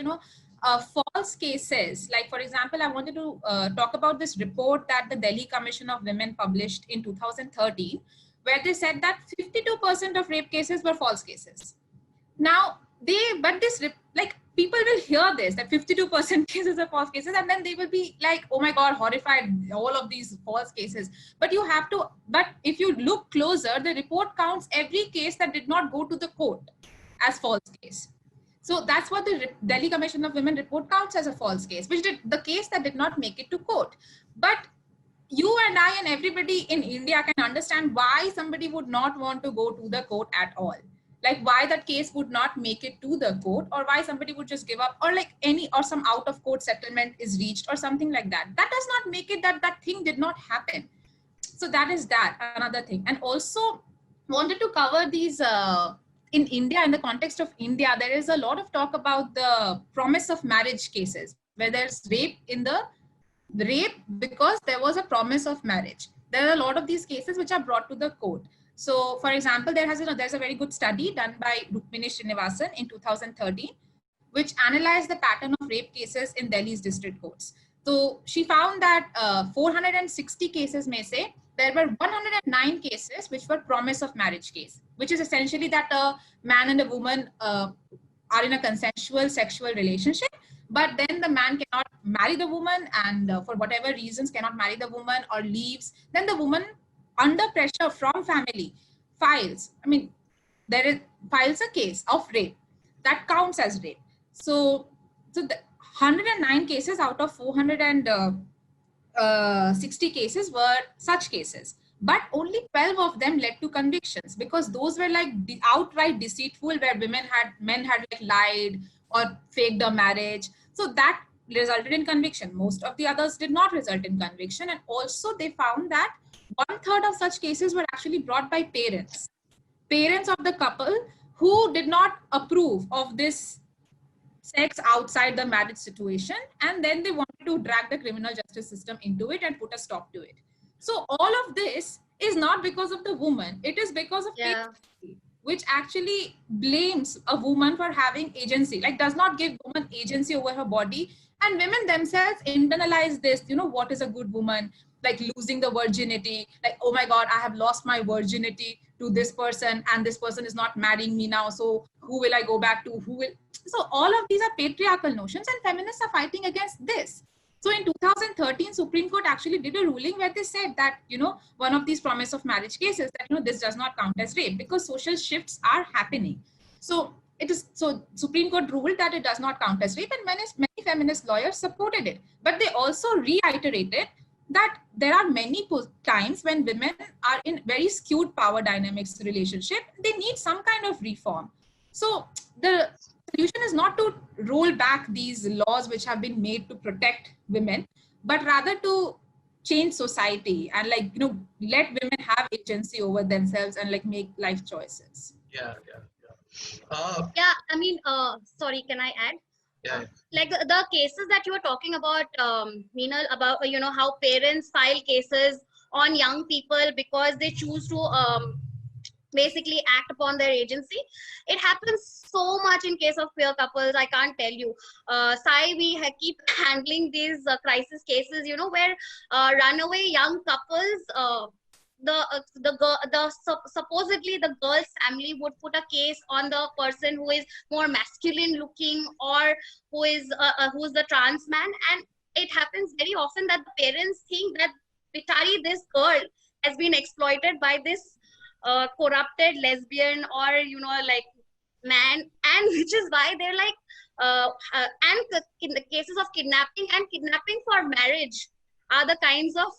false cases, like for example, I wanted to talk about this report that the Delhi Commission of Women published in 2013, where they said that 52% of rape cases were false cases. Now, like people will hear this, that 52% cases are false cases, and then they will be like, oh my God, horrified, all of these false cases. But if you look closer, the report counts every case that did not go to the court as false case. So that's what the Delhi Commission of Women report counts as a false case, the case that did not make it to court. But you and I and everybody in India can understand why somebody would not want to go to the court at all. Like why that case would not make it to the court, or why somebody would just give up, or like some out of court settlement is reached or something like that. That does not make it that thing did not happen. So that is another thing. And also wanted to cover these, in India, in the context of India, there is a lot of talk about the promise of marriage cases, where there's rape because there was a promise of marriage. There are a lot of these cases which are brought to the court. So, for example, there's a very good study done by Rukmini Srinivasan in 2013, which analyzed the pattern of rape cases in Delhi's district courts. So, she found that 460 cases may say there were 109 cases which were promise of marriage case, which is essentially that a man and a woman are in a consensual sexual relationship, but then the man cannot marry the woman, and for whatever reasons cannot marry the woman or leaves. Then the woman, under pressure from family, files a case of rape. That counts as rape. So the 109 cases out of 460 cases were such cases, but only 12 of them led to convictions, because those were like outright deceitful, where men had like lied or faked a marriage. So that resulted in conviction. Most of the others did not result in conviction. And also they found that 1/3 of such cases were actually brought by parents of the couple who did not approve of this sex outside the marriage situation, and then they wanted to drag the criminal justice system into it and put a stop to it. So all of this is not because of the woman, it is because of patriarchy, which actually blames a woman for having agency, like does not give woman agency over her body. And women themselves internalize this, what is a good woman, like losing the virginity, like, oh my God, I have lost my virginity to this person, and this person is not marrying me now, so who will I go back to, so all of these are patriarchal notions, and feminists are fighting against this. So in 2013, Supreme Court actually did a ruling where they said that, one of these promise of marriage cases, that, this does not count as rape because social shifts are happening. So Supreme Court ruled that it does not count as rape, and many feminist lawyers supported it. But they also reiterated that there are many times when women are in very skewed power dynamics relationship, they need some kind of reform. So the solution is not to roll back these laws which have been made to protect women, but rather to change society and let women have agency over themselves and make life choices. Yeah. I mean, sorry, can I add? Yeah. Like the cases that you were talking about, Meenal, about how parents file cases on young people because they choose to basically act upon their agency. It happens so much in case of queer couples. I can't tell you. Sai, we keep handling these crisis cases, where runaway young couples. Supposedly the girl's family would put a case on the person who is more masculine looking, or who's the trans man, and it happens very often that the parents think that this girl has been exploited by this corrupted lesbian or man, and which is why they're and in the cases of kidnapping for marriage are the kinds of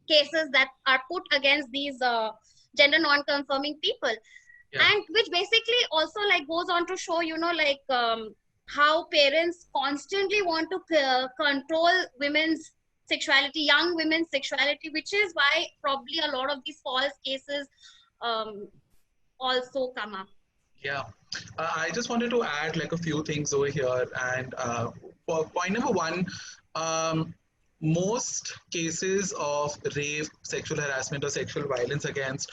cases that are put against these gender non-conforming people. And which basically also goes on to show how parents constantly want to control women's sexuality, young women's sexuality, which is why probably a lot of these false cases also come up. Yeah, I just wanted to add like a few things over here. And point number one, um, most cases of rape, sexual harassment, or sexual violence against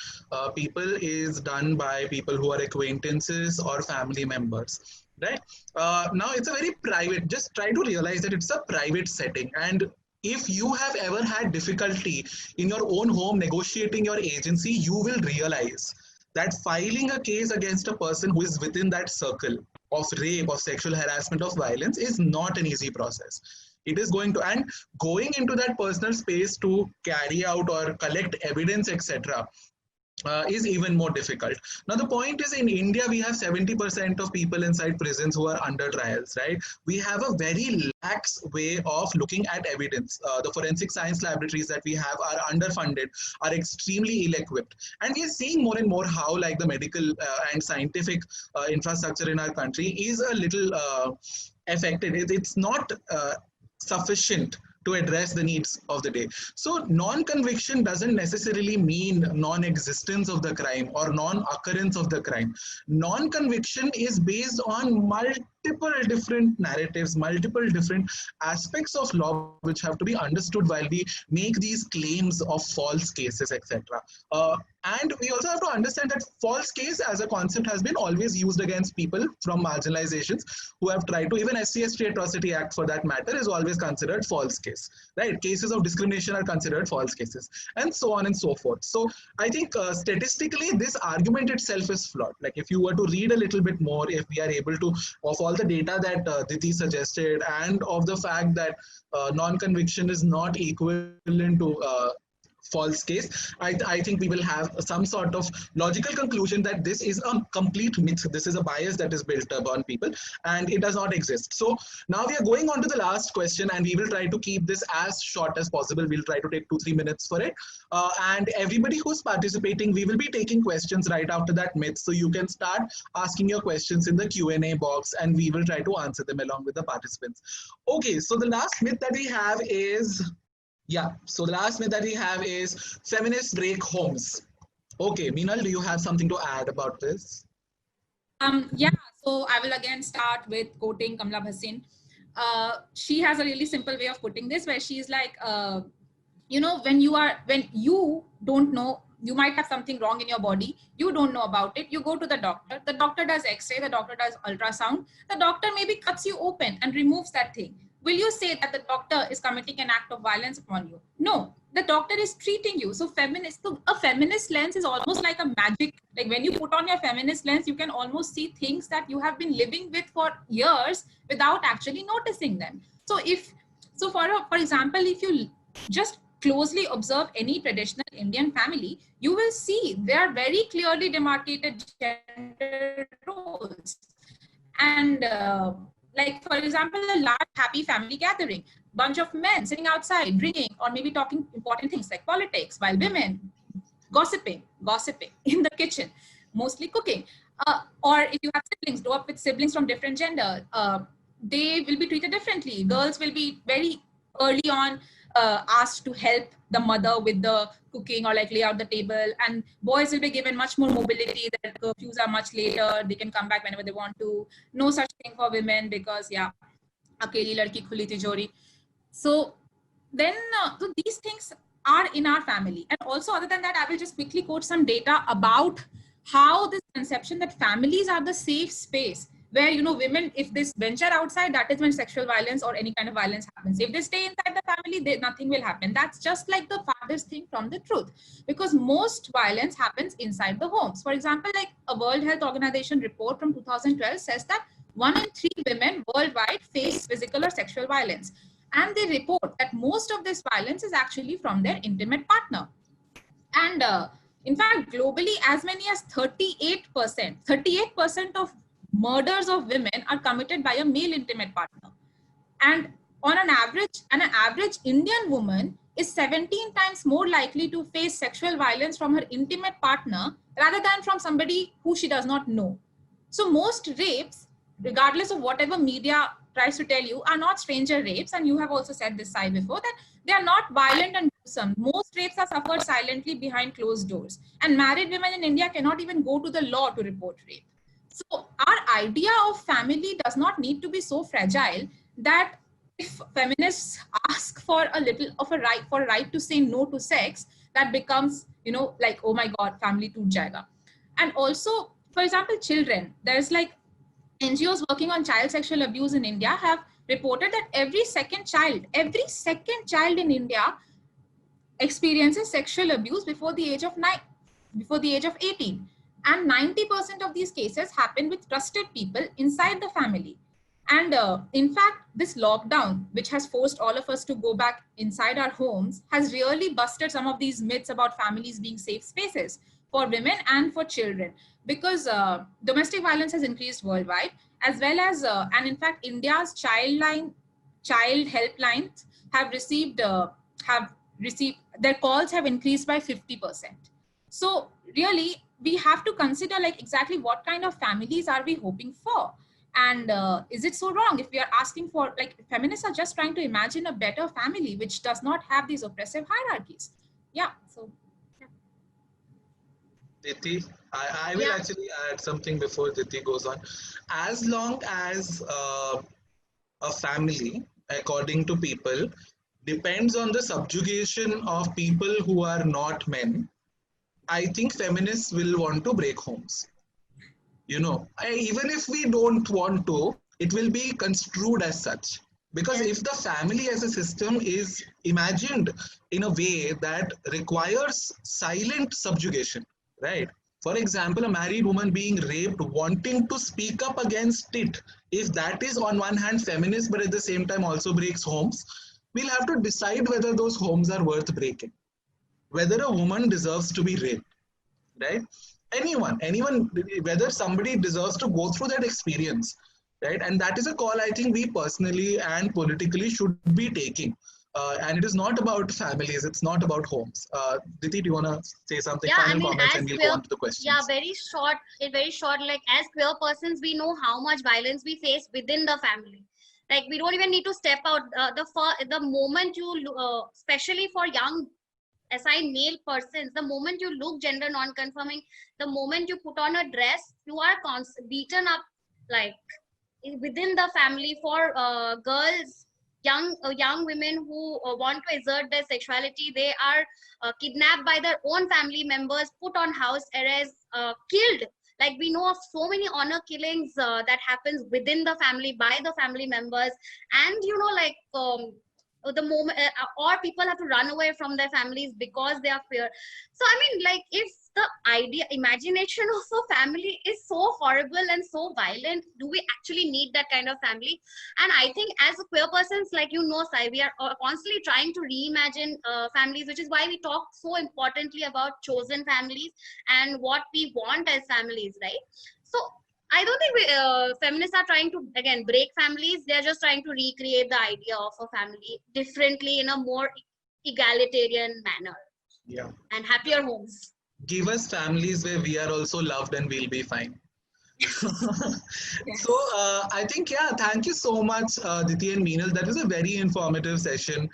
people is done by people who are acquaintances or family members. Right now, it's a very private. Just try to realize that it's a private setting, and if you have ever had difficulty in your own home negotiating your agency, you will realize that filing a case against a person who is within that circle of rape, of sexual harassment, of violence is not an easy process. It is going to, and going into that personal space to carry out or collect evidence, etc., is even more difficult. Now, the point is, in India, we have 70% of people inside prisons who are under trials, right? We have a very lax way of looking at evidence. The forensic science laboratories that we have are underfunded, are extremely ill-equipped. And we are seeing more and more how, like, the medical and scientific infrastructure in our country is a little affected. It's not sufficient to address the needs of the day. So non-conviction doesn't necessarily mean non-existence of the crime or non-occurrence of the crime. Non-conviction is based on multiple different narratives, multiple different aspects of law which have to be understood while we make these claims of false cases, etc. And we also have to understand that false case as a concept has been always used against people from marginalizations who have tried to, even SC/ST Atrocity Act for that matter is always considered false case, right? Cases of discrimination are considered false cases, and so on and so forth. So I think statistically this argument itself is flawed. Like, if you were to read a little bit more, if we are able to, of all the data that Diti suggested, and of the fact that non-conviction is not equivalent to false case, I think we will have some sort of logical conclusion that this is a complete myth. This is a bias that is built upon people, and it does not exist. So now we are going on to the last question, and we will try to keep this as short as possible. We'll try to take 2-3 minutes for it. And everybody who's participating, we will be taking questions right after that myth. So you can start asking your questions in the Q&A box, and we will try to answer them along with the participants. Okay, so the last myth that we have is, so the last myth that we have is feminists break homes. Okay, Meenal, do you have something to add about this? Yeah, so I will again start with quoting Kamala Bhasin. She has a really simple way of putting this, where she's like, you know, when you don't know, you might have something wrong in your body, you don't know about it, you go to the doctor does X-ray, the doctor does ultrasound, the doctor maybe cuts you open and removes that thing. Will you say that the doctor is committing an act of violence upon you? No, the doctor is treating you. So a feminist lens is almost like a magic. Like, when you put on your feminist lens, you can almost see things that you have been living with for years without actually noticing them. So for example, if you just closely observe any traditional Indian family, you will see there are very clearly demarcated gender roles. And like, for example, a large happy family gathering, bunch of men sitting outside drinking or maybe talking important things like politics, while women gossiping in the kitchen, mostly cooking. Or if you have siblings, grow up with siblings from different gender, they will be treated differently. Girls will be very early on asked to help the mother with the cooking or like lay out the table, and boys will be given much more mobility. Their curfews are much later, they can come back whenever they want to. No such thing for women, because akeli ladki khuli tijori. So then so these things are in our family. And also, other than that, I will just quickly quote some data about how this conception that families are the safe space where, you know, women, if they venture outside, that is when sexual violence or any kind of violence happens. If they stay inside the family, nothing will happen. That's just like the farthest thing from the truth, because most violence happens inside the homes. For example, like a World Health Organization report from 2012 says that 1 in 3 women worldwide face physical or sexual violence. And they report that most of this violence is actually from their intimate partner. And in fact, globally, as many as 38% of murders of women are committed by a male intimate partner. And on an average Indian woman is 17 times more likely to face sexual violence from her intimate partner rather than from somebody who she does not know. So most rapes, regardless of whatever media tries to tell you, are not stranger rapes. And you have also said this, Sai, before, that they are not violent and gruesome. Most rapes are suffered silently behind closed doors. And married women in India cannot even go to the law to report rape. So our idea of family does not need to be so fragile that if feminists ask for a little of a right to say no to sex, that becomes, like, oh my God, family toot jayega. And also, for example, children, there's like NGOs working on child sexual abuse in India have reported that every second child in India experiences sexual abuse before the age of 18, and 90% of these cases happen with trusted people inside the family. And in fact, this lockdown, which has forced all of us to go back inside our homes, has really busted some of these myths about families being safe spaces for women and for children, because domestic violence has increased worldwide, as well as and in fact India's child helplines have received their calls have increased by 50%. So really, we have to consider like exactly what kind of families are we hoping for, and is it so wrong if we are asking for, like, feminists are just trying to imagine a better family which does not have these oppressive hierarchies. Yeah. So Diti, I will actually add something before Diti goes on. As long as a family, according to people, depends on the subjugation of people who are not men, I think feminists will want to break homes. Even if we don't want to, it will be construed as such. Because if the family as a system is imagined in a way that requires silent subjugation, right? For example, a married woman being raped, wanting to speak up against it, if that is on one hand feminist, but at the same time also breaks homes, we'll have to decide whether those homes are worth breaking, whether a woman deserves to be raped, right? Anyone, whether somebody deserves to go through that experience, right? And that is a call I think we personally and politically should be taking. And it is not about families, it's not about homes. Diti, do you want to say something? Yeah, Final comments, and we'll go on to the questions. Yeah, very short. Like, as queer persons, we know how much violence we face within the family. Like, we don't even need to step out. The moment you, especially for young assigned male persons, the moment you look gender non-conforming, the moment you put on a dress, you are beaten up, like, within the family. For girls, young women who want to exert their sexuality, they are kidnapped by their own family members, put on house arrest, killed. Like, we know of so many honor killings that happens within the family by the family members. And the moment or people have to run away from their families because they are fear. So I mean, like, if the imagination of a family is so horrible and so violent, do we actually need that kind of family? And I think as a queer persons, like, Sai, we are constantly trying to reimagine families, which is why we talk so importantly about chosen families and what we want as families, right? So I don't think feminists are trying to, again, break families. They're just trying to recreate the idea of a family differently in a more egalitarian manner. Yeah. And happier homes. Give us families where we are also loved and we'll be fine. So I think, thank you so much, Diti and Meenal. That was a very informative session.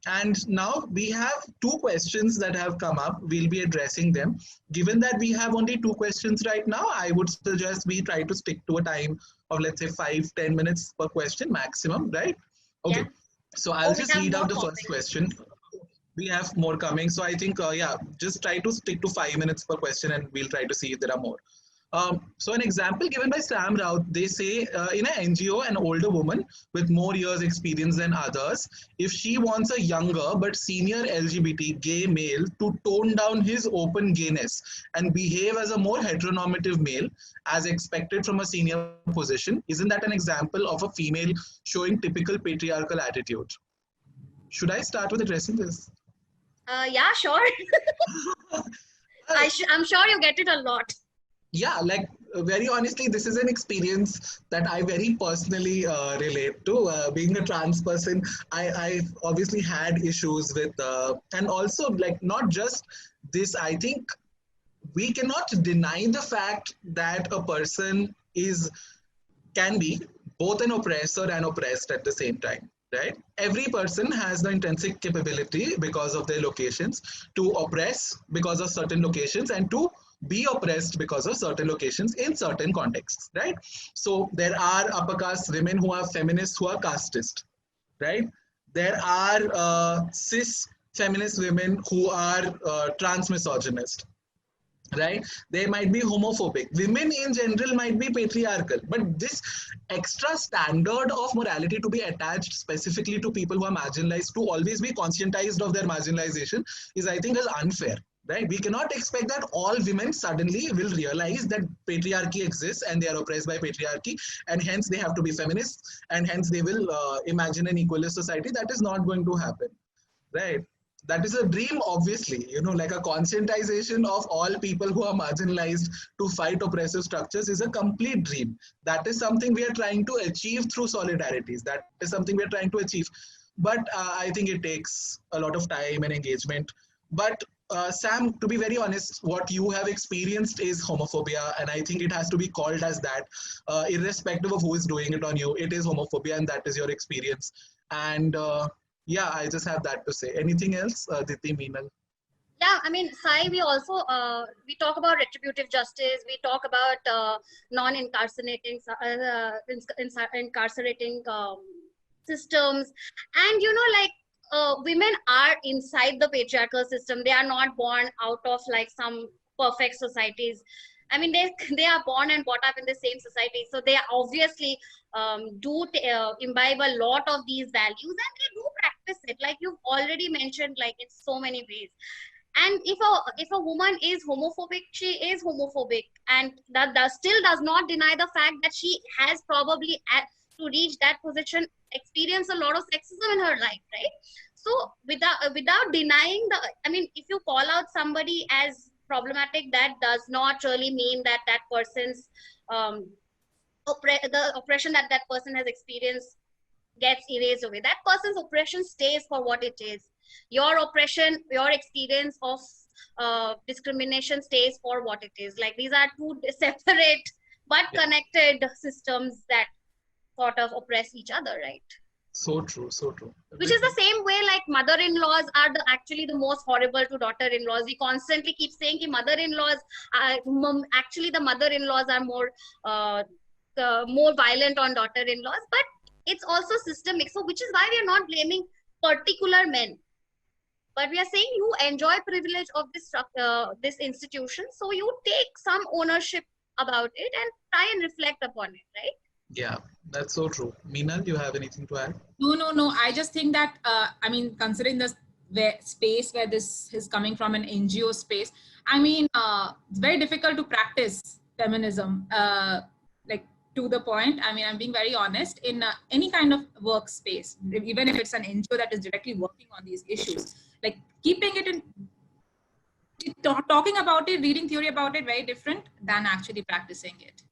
And now we have 2 questions that have come up. We'll be addressing them. Given that we have only 2 questions right now, I would suggest we try to stick to a time of, let's say, 5-10 minutes per question maximum, right? Okay. Yeah. So I'll just read out the first question. We have more coming. So I think, just try to stick to 5 minutes per question and we'll try to see if there are more. So an example given by Sam Raut, they say in an NGO, an older woman with more years experience than others, if she wants a younger but senior LGBT gay male to tone down his open gayness and behave as a more heteronormative male as expected from a senior position, isn't that an example of a female showing typical patriarchal attitude? Should I start with addressing this? Yeah, sure. I'm sure you get it a lot. Yeah, like, very honestly, this is an experience that I very personally relate to. Being a trans person, I've obviously had issues with, and also, like, not just this, I think we cannot deny the fact that a person can be both an oppressor and oppressed at the same time. Right? Every person has the intrinsic capability because of their locations to oppress because of certain locations and to be oppressed because of certain locations in certain contexts, right? So there are upper caste women who are feminists who are casteist, right? There are cis feminist women who are trans misogynist, right? They might be homophobic. Women in general might be patriarchal, but this extra standard of morality to be attached specifically to people who are marginalized, to always be conscientized of their marginalization, is, I think, is unfair. Right? We cannot expect that all women suddenly will realize that patriarchy exists and they are oppressed by patriarchy, and hence they have to be feminists, and hence they will imagine an equalist society. That is not going to happen, right? That is a dream, obviously, like a conscientization of all people who are marginalized to fight oppressive structures is a complete dream. That is something we are trying to achieve through solidarities. That is something we are trying to achieve. But I think it takes a lot of time and engagement. But Sam, to be very honest, what you have experienced is homophobia, and I think it has to be called as that, irrespective of who is doing it on you. It is homophobia, and that is your experience. And yeah, I just have that to say. Anything else, Diti, Meenal? Yeah, I mean, Sai, we also, we talk about retributive justice, we talk about non-incarcerating incarcerating systems. And, women are inside the patriarchal system. They are not born out of like some perfect societies. I mean, they are born and brought up in the same society. So they obviously imbibe a lot of these values, and they do practice it. Like you've already mentioned, like in so many ways. And if a woman is homophobic, she is homophobic, and that still does not deny the fact that she has probably to reach that position experience a lot of sexism in her life, right? So without denying I mean, if you call out somebody as problematic, that does not really mean that that person's the oppression that that person has experienced gets erased away. That person's oppression stays for what it is. Your oppression, your experience of discrimination stays for what it is. Like these are two separate but connected systems that sort of oppress each other, right? So true, so true. Which is the same way like mother-in-laws are actually the most horrible to daughter-in-laws. We constantly keep saying that mother-in-laws actually the mother-in-laws are more violent on daughter-in-laws, but it's also systemic. So which is why we are not blaming particular men, but we are saying you enjoy privilege of this institution, so you take some ownership about it and try and reflect upon it, right? Yeah, that's so true. Meenal, you have anything to add? No. I just think that, I mean, considering the space where this is coming from, an NGO space, I mean, it's very difficult to practice feminism, like to the point. I mean, I'm being very honest, in any kind of workspace, even if it's an NGO that is directly working on these issues, like keeping it in, talking about it, reading theory about it, very different than actually practicing it.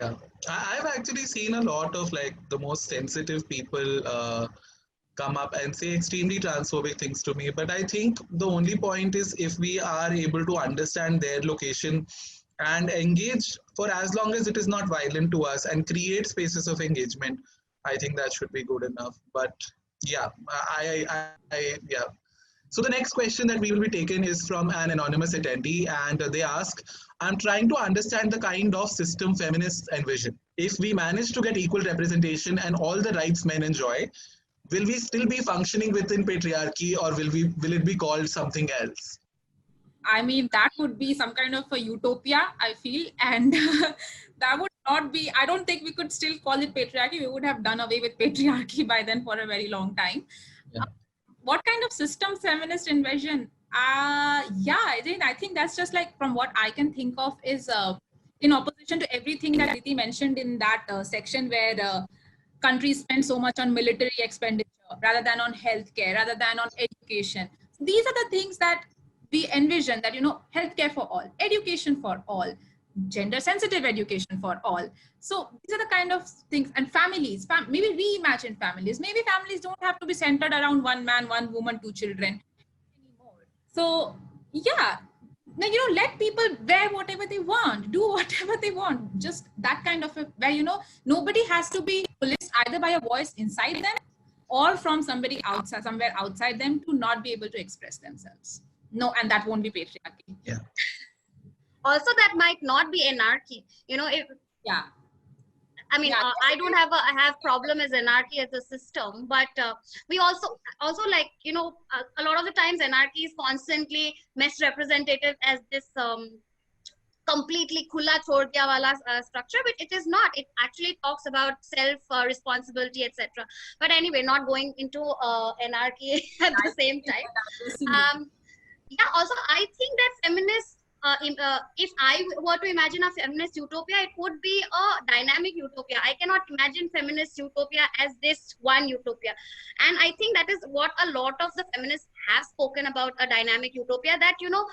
Yeah, I've actually seen a lot of like the most sensitive people come up and say extremely transphobic things to me. But I think the only point is if we are able to understand their location and engage for as long as it is not violent to us and create spaces of engagement, I think that should be good enough. But yeah, yeah. So the next question that we will be taking is from an anonymous attendee, and they ask, I'm trying to understand the kind of system feminists envision. If we manage to get equal representation and all the rights men enjoy, will we still be functioning within patriarchy, or will it be called something else? I mean, that would be some kind of a utopia, I feel, and that would not be, I don't think we could still call it patriarchy. We would have done away with patriarchy by then for a very long time. Yeah. What kind of system feminist envision? Yeah, I think that's just like, from what I can think of, is in opposition to everything that Diti mentioned in that section where countries spend so much on military expenditure rather than on healthcare, rather than on education. So these are the things that we envision, that, healthcare for all, education for all, gender sensitive education for all. So these are the kind of things. And families, maybe reimagine families. Maybe families don't have to be centered around one man, one woman, two children anymore. So yeah, now, let people wear whatever they want, do whatever they want. Just that kind of where, nobody has to be policed either by a voice inside them or from somebody outside, somewhere outside them, to not be able to express themselves. No, and that won't be patriarchy. Yeah. also that might not be anarchy. You know, if Yeah. I mean, Yeah, I don't have I have problem as anarchy as a system, but we also like, you know, a lot of the times anarchy is constantly misrepresentative as this completely khula chhod diya wala structure, but it is not. It actually talks about self responsibility, etc. But anyway, not going into anarchy at the same time. Yeah, also I think that feminists, if I were to imagine a feminist utopia, it would be a dynamic utopia. I cannot imagine feminist utopia as this one utopia. And I think that is what a lot of the feminists have spoken about, a dynamic utopia, that, you know,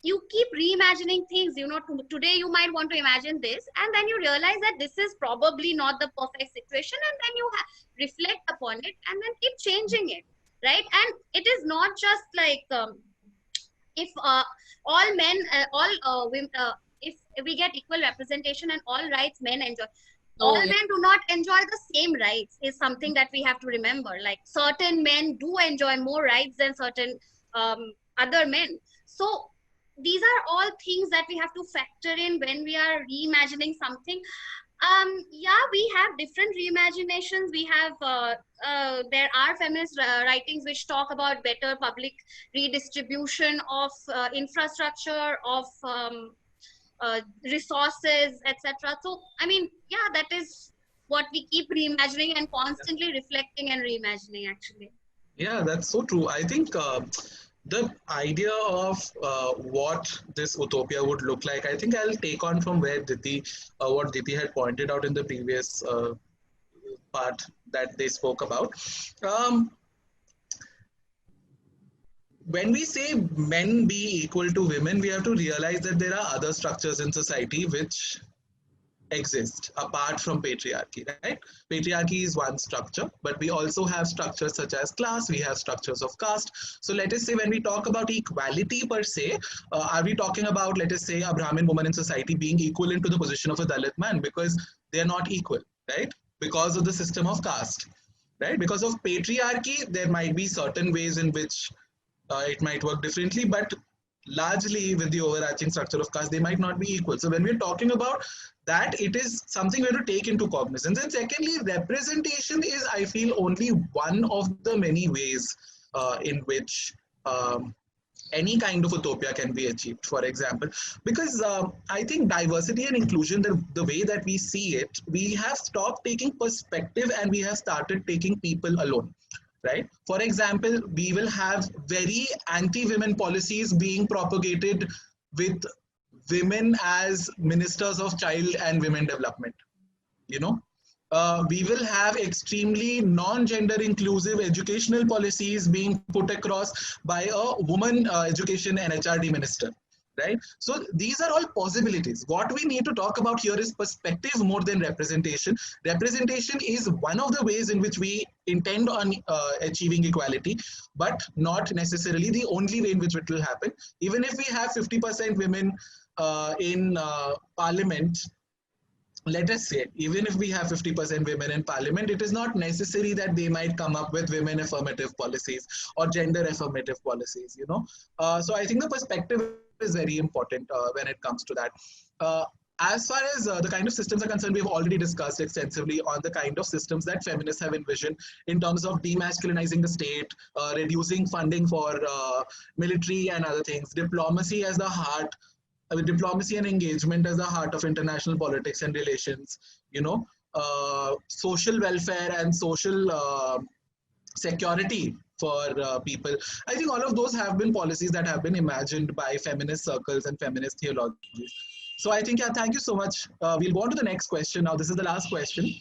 you keep reimagining things. You know, today you might want to imagine this, and then you realize that this is probably not the perfect situation, and then you reflect upon it and then keep changing it, right? And it is not just like if all men, all women, if we get equal representation and all rights men enjoy, all men do not enjoy the same rights, is something that we have to remember. Like, certain men do enjoy more rights than certain other men. So these are all things that we have to factor in when we are reimagining something. Yeah, we have different reimaginations. We have there are feminist writings which talk about better public redistribution of infrastructure, of resources, etc. So I mean, yeah, that is what we keep reimagining and constantly reflecting and reimagining, actually. Yeah, that's so true. I think the idea of what this utopia would look like, I think I'll take on from where what Diti had pointed out in the previous part that they spoke about. When we say men be equal to women, we have to realize that there are other structures in society which exist apart from patriarchy, right? Patriarchy is one structure, but we also have structures such as class, we have structures of caste. So let us say when we talk about equality per se, are we talking about, let us say, a Brahmin woman in society being equivalent to the position of a Dalit man? Because they're not equal, right? Because of the system of caste, right? Because of patriarchy, there might be certain ways in which it might work differently, but largely with the overarching structure of caste, they might not be equal. So when we're talking about that, it is something we have to take into cognizance. And secondly, representation is, I feel, only one of the many ways in which any kind of utopia can be achieved, for example. Because I think diversity and inclusion, the way that we see it, we have stopped taking perspective and we have started taking people alone. Right? For example, we will have very anti-women policies being propagated with women as ministers of child and women development. You know, we will have extremely non-gender inclusive educational policies being put across by a woman education and HRD minister. Right? So these are all possibilities. What we need to talk about here is perspective more than representation. Representation is one of the ways in which we intend on achieving equality, but not necessarily the only way in which it will happen. Even if we have 50% women in parliament, let us say, even if we have 50% women in parliament, it is not necessary that they might come up with women affirmative policies or gender affirmative policies, you know. So I think the perspective is very important when it comes to that. As far as the kind of systems are concerned, we've already discussed extensively on the kind of systems that feminists have envisioned in terms of demasculinizing the state, reducing funding for military and other things, diplomacy as the heart, diplomacy and engagement as the heart of international politics and relations, you know, social welfare and social security for people. I think all of those have been policies that have been imagined by feminist circles and feminist theologies. So I think, yeah, thank you so much. We'll go on to the next question now. This is the last question.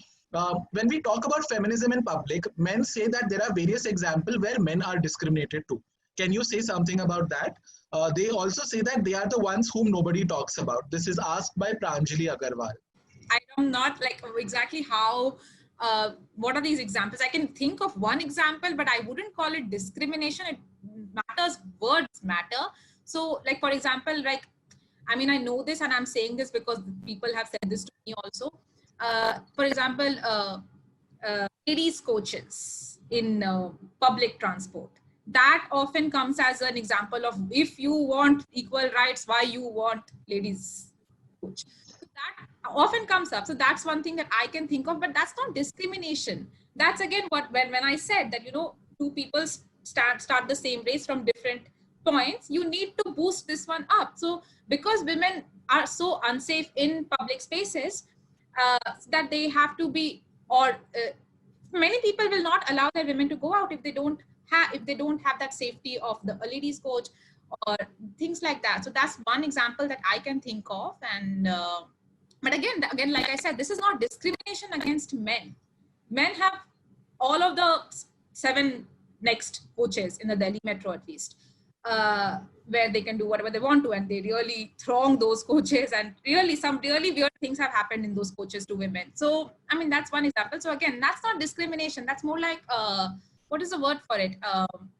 When we talk about feminism in public, men say that there are various examples where men are discriminated too. Can you say something about that? They also say that they are the ones whom nobody talks about. This is asked by Pranjali Agarwal. I'm not like exactly how, what are these examples? I can think of one example, but I wouldn't call it discrimination. It matters, words matter. So like, for example, like, I mean, I know this and I'm saying this because people have said this to me also. For example, ladies coaches in public transport, that often comes as an example of, if you want equal rights, why you want ladies coach. So that often comes up. So that's one thing that I can think of, but that's not discrimination. That's again what, when I said that, you know, two people start the same race from different points, you need to boost this one up. So because women are so unsafe in public spaces, that they have to be, or many people will not allow their women to go out if they don't have that safety of a ladies coach or things like that. So that's one example that I can think of. And but again, like I said, this is not discrimination against men. Men have all of the 7 next coaches in the Delhi metro, at least, where they can do whatever they want to, and they really throng those coaches, and really some really weird things have happened in those coaches to women. So I mean, that's one example. So again, that's not discrimination. That's more like what is the word for it?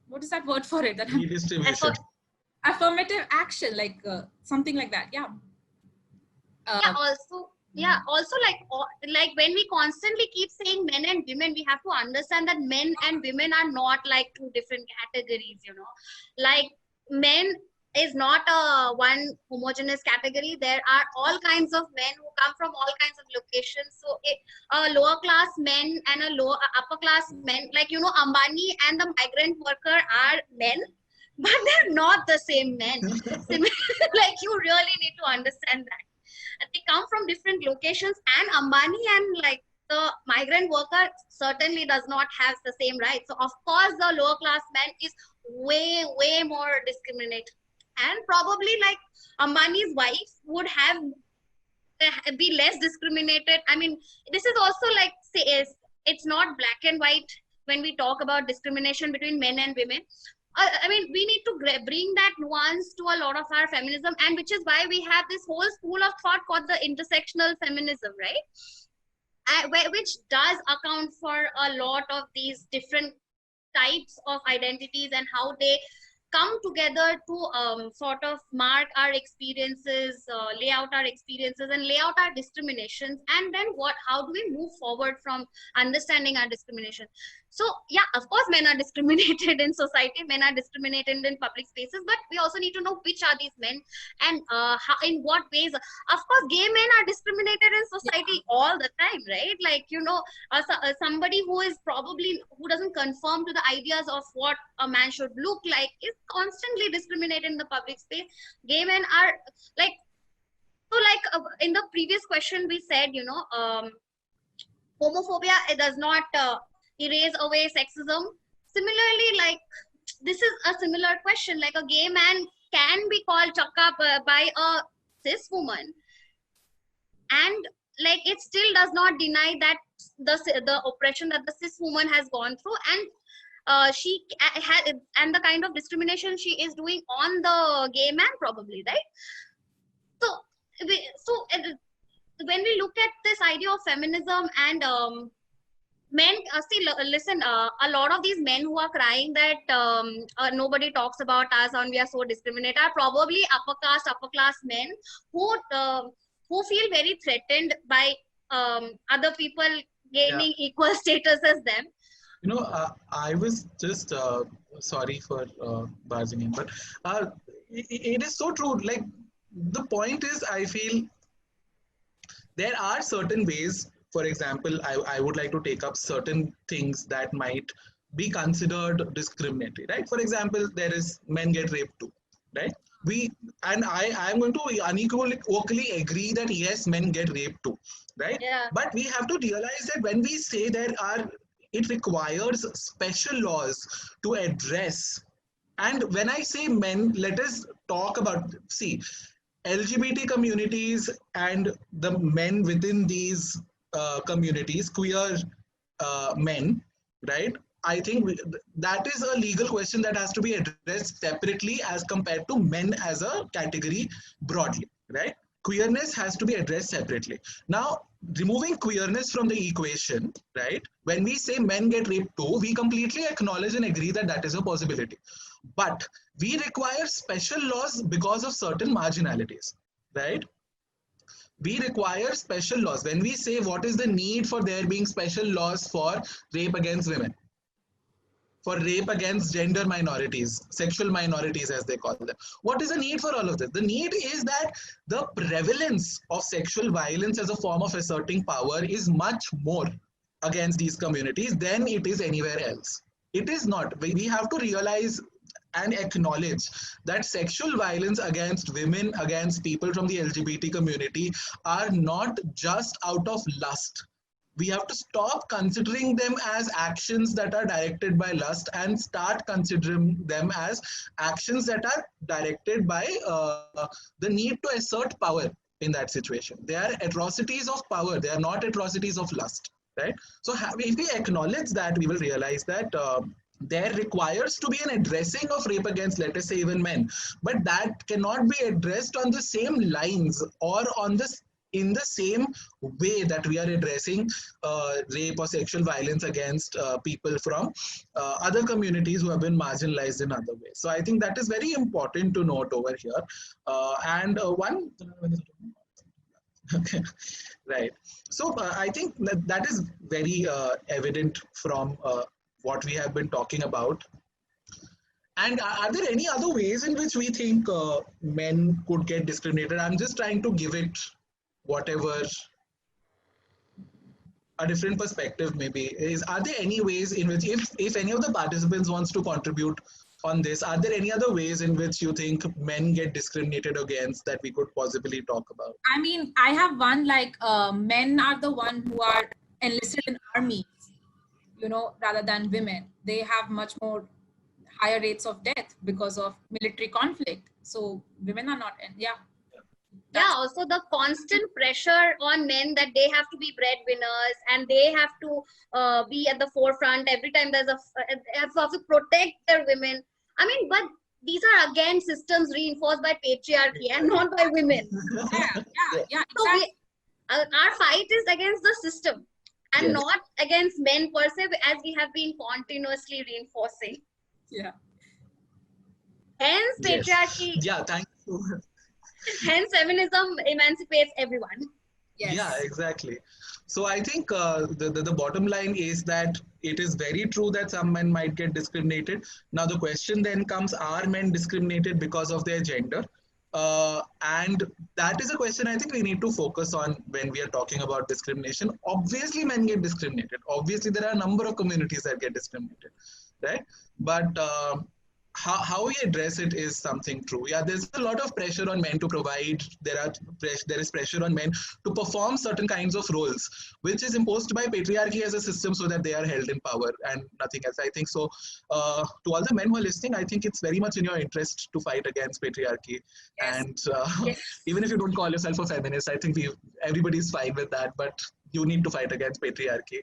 What is that word for it? Redistribution. Affirmative action, like something like that. Yeah. Also like when we constantly keep saying men and women, we have to understand that men and women are not like 2 different categories, you know. Like men is not a one homogeneous category. There are all kinds of men who come from all kinds of locations. So a lower class men and a upper class men, like, you know, Ambani and the migrant worker are men, but they're not the same men. Like, you really need to understand that. They come from different locations, and Ambani and like the migrant worker certainly does not have the same rights. So of course the lower class man is way more discriminated, and probably like Ambani's wife would have be less discriminated. I mean, this is also like, it's not black and white when we talk about discrimination between men and women. I mean, we need to bring that nuance to a lot of our feminism, and which is why we have this whole school of thought called the intersectional feminism, right? Which does account for a lot of these different types of identities and how they come together to sort of mark our experiences, lay out our experiences, and lay out our discriminations, and then how do we move forward from understanding our discrimination. So yeah, of course men are discriminated in society, men are discriminated in public spaces, but we also need to know which are these men, and how, in what ways. Of course gay men are discriminated in society all the time, right? Like, you know, somebody who doesn't conform to the ideas of what a man should look like is constantly discriminated in the public space. Gay men are like, so like in the previous question we said, you know, homophobia, it does not erase away sexism. Similarly, like, this is a similar question. Like, a gay man can be called chakka by a cis woman, and like, it still does not deny that the oppression that the cis woman has gone through, and she had, and the kind of discrimination she is doing on the gay man, probably, right? So when we look at this idea of feminism and men, listen, a lot of these men who are crying that nobody talks about us and we are so discriminated are probably upper class men who feel very threatened by other people gaining equal status as them. You know, I was just sorry for barging in, but it is so true. Like, the point is, I feel there are certain ways. For example, I would like to take up certain things that might be considered discriminatory, right? For example, there is men get raped too, right? I'm going to unequivocally agree that yes, men get raped too, right? Yeah. But we have to realize that when we say it requires special laws to address. And when I say men, let us talk about, see, LGBT communities and the men within these communities, queer men, right? I think that is a legal question that has to be addressed separately as compared to men as a category broadly, right? Queerness has to be addressed separately. Now, removing queerness from the equation, right? When we say men get raped too, we completely acknowledge and agree that that is a possibility. But we require special laws because of certain marginalities, right? We require special laws. When we say what is the need for there being special laws for rape against women, for rape against gender minorities, sexual minorities as they call them. What is the need for all of this? The need is that the prevalence of sexual violence as a form of asserting power is much more against these communities than it is anywhere else. It is not. We have to realize and acknowledge that sexual violence against women, against people from the LGBT community are not just out of lust. We have to stop considering them as actions that are directed by lust and start considering them as actions that are directed by the need to assert power in that situation. They are atrocities of power. They are not atrocities of lust, right? So if we acknowledge that, we will realize that there requires to be an addressing of rape against, let us say, even men, but that cannot be addressed on the same lines or on this in the same way that we are addressing rape or sexual violence against people from other communities who have been marginalized in other ways. So I think that is very important to note over here. One, okay, right. So I think that is very evident from what we have been talking about. And are there any other ways in which we think men could get discriminated? I'm just trying to give it whatever a different perspective maybe. Are there any ways in which, if any of the participants wants to contribute on this, are there any other ways in which you think men get discriminated against that we could possibly talk about? I mean, I have one, like men are the one who are enlisted in armies, you know, rather than women. They have much more higher rates of death because of military conflict. So women are not, Yeah, also the constant pressure on men that they have to be breadwinners and they have to be at the forefront every time there's they have to protect their women. I mean, but these are again systems reinforced by patriarchy and not by women. yeah. So our fight is against the system and not against men per se, as we have been continuously reinforcing. Yeah. Hence patriarchy. Yeah, thank you. Hence feminism emancipates everyone. Yes. Yeah, exactly. So I think the bottom line is that it is very true that some men might get discriminated. Now the question then comes, are men discriminated because of their gender? And that is a question I think we need to focus on when we are talking about discrimination. Obviously men get discriminated. Obviously there are a number of communities that get discriminated, right? But how we address it is something true. Yeah, there's a lot of pressure on men to provide. There is pressure on men to perform certain kinds of roles, which is imposed by patriarchy as a system so that they are held in power and nothing else. I think so. To all the men who are listening, I think it's very much in your interest to fight against patriarchy. Yes. And even if you don't call yourself a feminist, I think everybody's fine with that. But you need to fight against patriarchy.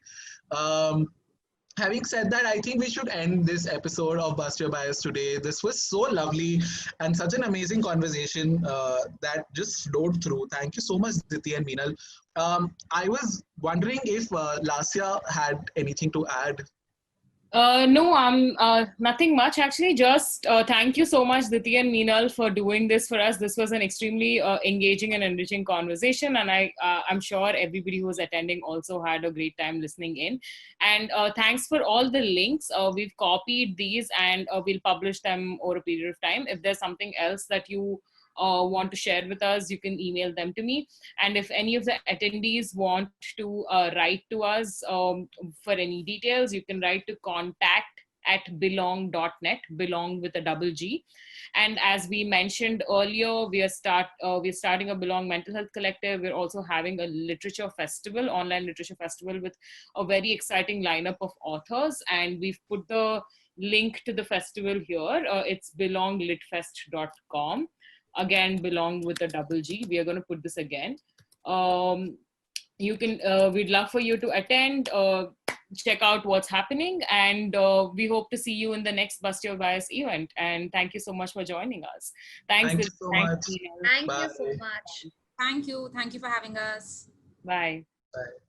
Having said that, I think we should end this episode of Bust Your Bias today. This was so lovely and such an amazing conversation that just flowed through. Thank you so much, Diti and Meenal. I was wondering if Lasya had anything to add. No, nothing much actually. Just thank you so much, Diti and Meenal, for doing this for us. This was an extremely engaging and enriching conversation, and I'm sure everybody who was attending also had a great time listening in. And thanks for all the links. We've copied these and we'll publish them over a period of time. If there's something else that you want to share with us, you can email them to me. And if any of the attendees want to write to us for any details, you can write to contact@belong.net, belong with a double G. And as we mentioned earlier, we're starting a Belong Mental Health Collective. We're also having a literature festival, online literature festival, with a very exciting lineup of authors. And we've put the link to the festival here. It's belonglitfest.com. Again, belong with a double G. We are going to put this again. You can, we'd love for you to attend, check out what's happening, and we hope to see you in the next Bust Your Bias event. And thank you so much for joining us. Thanks. Thank you so much. Thank you so much. Thank you. Thank you for having us. Bye. Bye.